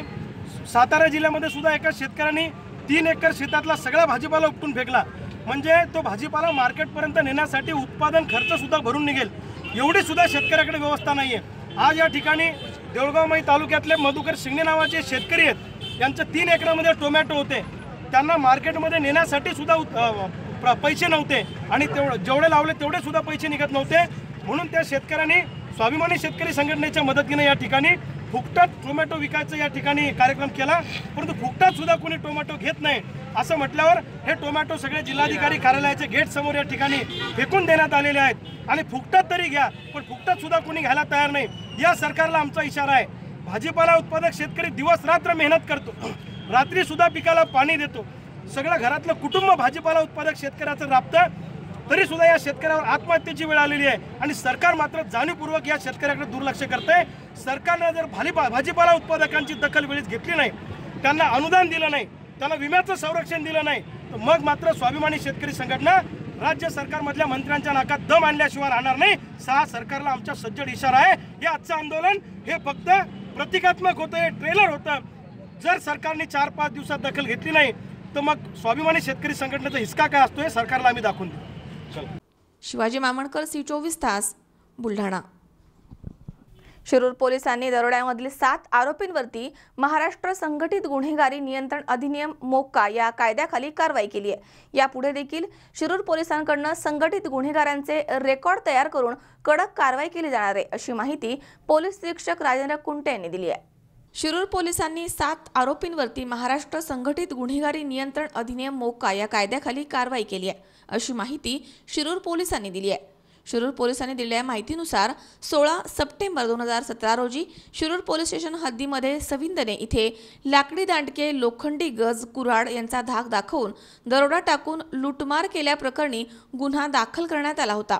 सातारा जिल्ह्यामध्ये सुद्धा एका शेतकऱ्याने 3 एकर शेतातला सगळा भाजीपाला उपटून फेकला। म्हणजे तो भाजीपाला मार्केटपर्यंत नेण्यासाठी उत्पादन खर्च सुद्धा भरून निघेल एवढी सुद्धा शेतकऱ्याकडे व्यवस्था नाही आहे। आज या ठिकाणी देऊळगावमई तालुक्यातले मधुकर शिंगणे नावाचे शेतकरी आहेत, यांचं 3 एकरामध्ये टोमॅटो होते, त्यांना मार्केटमध्ये नेण्यासाठी सुद्धा पैसे नव्हते आणि जेवढे लावले तेवढे सुद्धा पैसे निघत नव्हते। म्हणून त्या शेतकऱ्यांनी स्वाभिमानी शेतकरी संघटनेच्या मदतीने या ठिकाणी फुकटात टोमॅटो विकायचा या ठिकाणी कार्यक्रम केला, परंतु फुकटात सुद्धा कोणी टोमॅटो घेत नाही असं म्हटल्यावर हे टोमॅटो सगळे जिल्हाधिकारी कार्यालयाच्या गेट समोर या ठिकाणी फेकून देण्यात आलेले आहेत। आणि फुकटात तरी घ्या, पण फुकटात सुद्धा कोणी घ्यायला तयार नाही। या सरकारला आमचा इशारा आहे, भाजीपाला उत्पादक शेतकरी दिवस रात्र मेहनत करतो, रात्री सुद्धा पिकाला पाणी देतो, सगळं घरातलं कुटुंब भाजीपाला उत्पादक शेतकऱ्याचं राबतं, तरी सुद्धा या शेतकऱ्यावर आत्महत्येची वेळ आलेली आहे आणि सरकार मात्र जाणीवपूर्वक या शेतकऱ्याकडे दुर्लक्ष करते। सरकारने जर भाजीपाला उत्पादकांची दखल वेळीच घेतली नाही, त्यांना अनुदान दिलं नाही, त्यांना विम्याचं संरक्षण दिलं नाही, तर मग मात्र स्वाभिमानी शेतकरी संघटना राज्य सरकारमधल्या मंत्र्यांच्या नाकात दम आणल्याशिवाय राहणार नाही। सरकारला आमचा सज्जड इशारा आहे। हे आजचं आंदोलन हे फक्त प्रतिकात्मक होतं, हे ट्रेलर होतं। जर सरकारने 4-5 दिवसात दखल घेतली नाही तर मग स्वाभिमानी शेतकरी संघटनेचा हिसका काय असतो हे सरकारला आम्ही दाखवून देऊ। शिवाजी मामणकर, C24 तास, बुलढाणा। शिरूर पोलिसांनी दरोड्यामधील 7 आरोपींवरती महाराष्ट्र संघटित गुन्हेगारी नियंत्रण अधिनियम मोक्का या कायद्याखाली कारवाई केली आहे। यापुढे देखील शिरूर पोलिसांकडून संघटित गुन्हेगारांचे रेकॉर्ड तयार करून कडक कारवाई केली जाणार आहे, अशी माहिती पोलीस निरीक्षक राजेंद्र कुंटे यांनी दिली आहे। शिरूर पोलिसांनी 7 आरोपींवरती महाराष्ट्र संघटित गुन्हेगारी नियंत्रण अधिनियम मोक्का या कायद्याखाली कारवाई केली आहे, अशी माहिती शिरूर पोलिसांनी दिली आहे। शिरूर पोलिसांनी दिलेल्या माहितीनुसार 16 सप्टेंबर 2017 रोजी शिरूर पोलीस स्टेशन हद्दीमध्ये सविंदने इथे लाकडी दांडके, लोखंडी गज, कुऱ्हाड यांचा धाक दाखवून दरोडा टाकून लूटमार केल्याप्रकरणी गुन्हा दाखल करण्यात आला होता।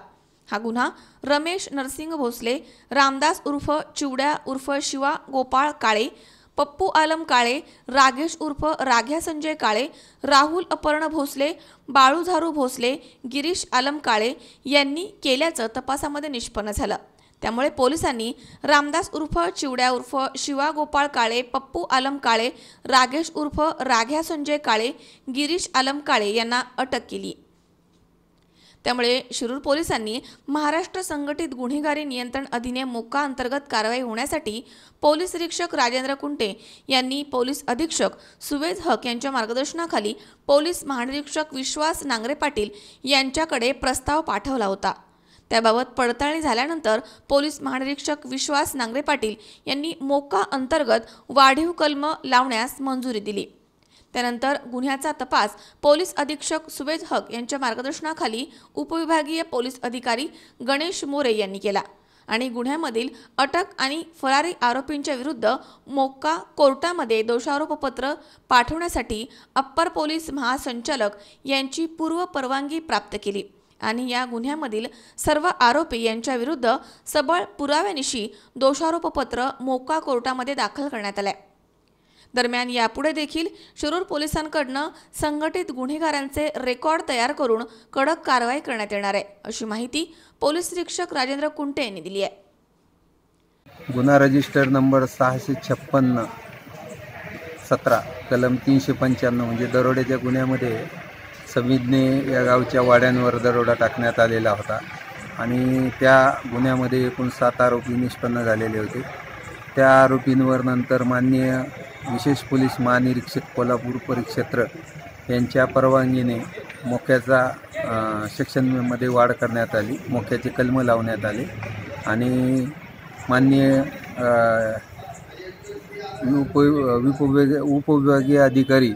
हा गुन्हा रमेश नरसिंग भोसले, रामदास उर्फ चिवड्या उर्फ शिवा गोपाळ काळे, पप्पू आलम काळे, रागेश उर्फ राघ्या संजय काळे, राहुल अपर्ण भोसले, बाळू झारू भोसले, गिरीश आलम काळे यांनी केल्याचं तपासामध्ये निष्पन्न झालं। त्यामुळे पोलिसांनी रामदास उर्फ चिवड्या उर्फ शिवा गोपाळ काळे, पप्पू आलम काळे, रागेश उर्फ राघ्या संजय काळे, गिरीश आलम काळे यांना अटक केली। त्यामुळे शिरूर पोलिसांनी महाराष्ट्र संघटित गुन्हेगारी नियंत्रण अधिनियम मोक्का अंतर्गत कारवाई होण्यासाठी पोलीस निरीक्षक राजेंद्र कुंटे यांनी पोलीस अधीक्षक सुवेज हक यांच्या मार्गदर्शनाखाली पोलीस महानिरीक्षक विश्वास नांगरे पाटील यांच्याकडे प्रस्ताव पाठवला होता। त्याबाबत पडताळणी झाल्यानंतर पोलीस महानिरीक्षक विश्वास नांगरे पाटील यांनी मोक्का अंतर्गत वाढीव कलम लावण्यास मंजुरी दिली। त्यानंतर गुन्ह्याचा तपास पोलीस अधीक्षक सुवेज हक यांच्या मार्गदर्शनाखाली उपविभागीय पोलीस अधिकारी गणेश मोरे यांनी केला आणि गुन्ह्यामधील अटक आणि फरारी आरोपींच्या विरुद्ध मोक्का कोर्टामध्ये दोषारोपपत्र पाठवण्यासाठी अप्पर पोलीस महासंचालक यांची पूर्व परवानगी प्राप्त केली आणि या गुन्ह्यामधील सर्व आरोपी यांच्या विरुद्ध सबळ पुराव्यानिशी दोषारोपपत्र मोक्का कोर्टामध्ये दाखल करण्यात आले। दरम्यान यापुढे देखील शिरूर पोलिसांकडून संघटित गुन्हेगारांचे रेकॉर्ड तयार करून कडक कारवाई करण्यात येणार आहे, अशी माहिती पोलीस निरीक्षक राजेंद्र कुंटे यांनी दिली आहे। गुन्हा रजिस्टर नंबर 656/17 कलम 395 म्हणजे दरोड्याच्या गुन्ह्यामध्ये सविदने या गावच्या वाड्यांवर दरोडा टाकण्यात आलेला होता आणि त्या गुन्ह्यामध्ये एकूण 7 आरोपी निष्पन्न झालेले होते। त्या आरोपींवर नंतर माननीय विशेष पोलीस महानिरीक्षक कोल्हापूर परिक्षेत्र यांच्या परवानगीने मोक्याचा सेक्शनमध्ये वाढ करण्यात आली, मोक्याचे कलम लावण्यात आले आणि माननीय उपविभागीय अधिकारी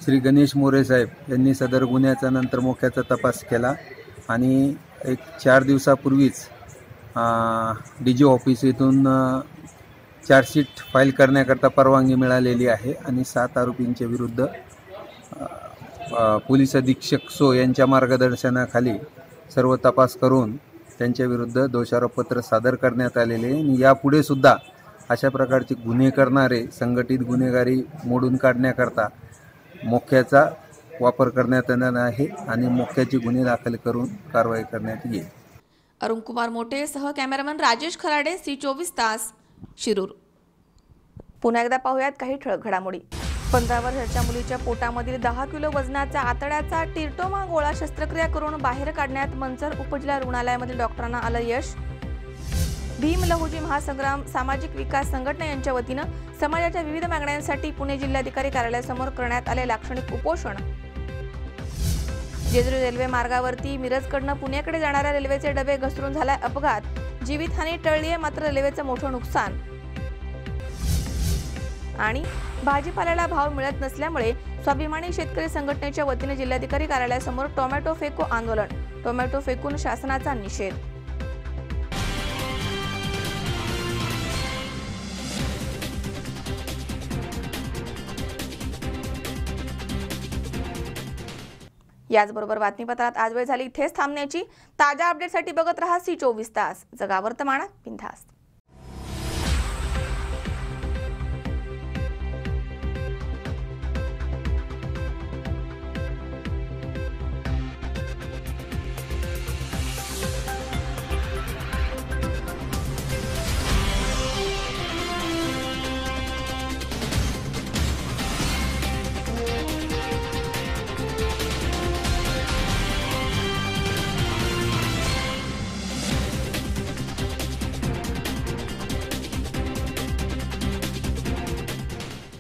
श्री गणेश मोरे साहेब यांनी सदर गुन्ह्याचा नंतर मोक्याचा तपास केला आणि एक 4 दिवसापूर्वीच DG ऑफिस येथून चार्जशीट फाईल करण्याकरता परवानगी मिळालेली आहे आणि 7 आरोपींच्या विरुद्ध पोलीस अधीक्षक सो यांच्या मार्गदर्शनाखाली सर्व तपास करून त्यांच्या विरुद्ध दोषारोपपत्र सादर करण्यात आलेले आहे आणि यापुढे सुद्धा अशा प्रकारचे गुन्हे करणारे संघटित गुन्हेगारी मोडून काढण्याकरता मोक्याचा वापर करण्यात येणार आहे आणि मोक्याचे गुन्हे दाखल करून कारवाई करण्यात येईल। अरुण कुमार मोटे सह कॅमेरामन राजेश खराडे, C24 तास, शिरूर। पुन्हा एकदा पाहूयात काही ठळक घडामोडी। 15 वर्षाच्या मुलीच्या पोटामधील 10 किलो वजनाचा आतड्याचा टिरटोमा गोळा शस्त्रक्रिया करून बाहेर काढण्यात मंचर उपजिल्हा रुग्णालयामधील डॉक्टरांना आलं यश। भीम लहुजी महासंग्राम सामाजिक विकास संघटना यांच्या वतीनं समाजाच्या विविध मागण्यांसाठी पुणे जिल्हाधिकारी कार्यालयासमोर करण्यात आले लाक्षणिक उपोषण। जेजुरी रेल्वे मार्गावरती मिरजकडनं पुण्याकडे जाणाऱ्या रेल्वेचे डबे घसरून झालाय अपघात, जीवितहानी टळली आहे मात्र रेल्वेचं मोठं नुकसान। आणि भाजीपाल्याला भाव मिळत नसल्यामुळे स्वाभिमानी शेतकरी संघटनेच्या वतीने जिल्हाधिकारी कार्यालयासमोर टोमॅटो फेको आंदोलन, टोमॅटो फेकून शासनाचा निषेध। याचबरोबर बातमीपत्रात आज वेळ झाली इथेच थांबण्याची. ताज्या अपडेटसाठी बघत रहा C24 तास. जगा वर्तमानात बिनधास्त.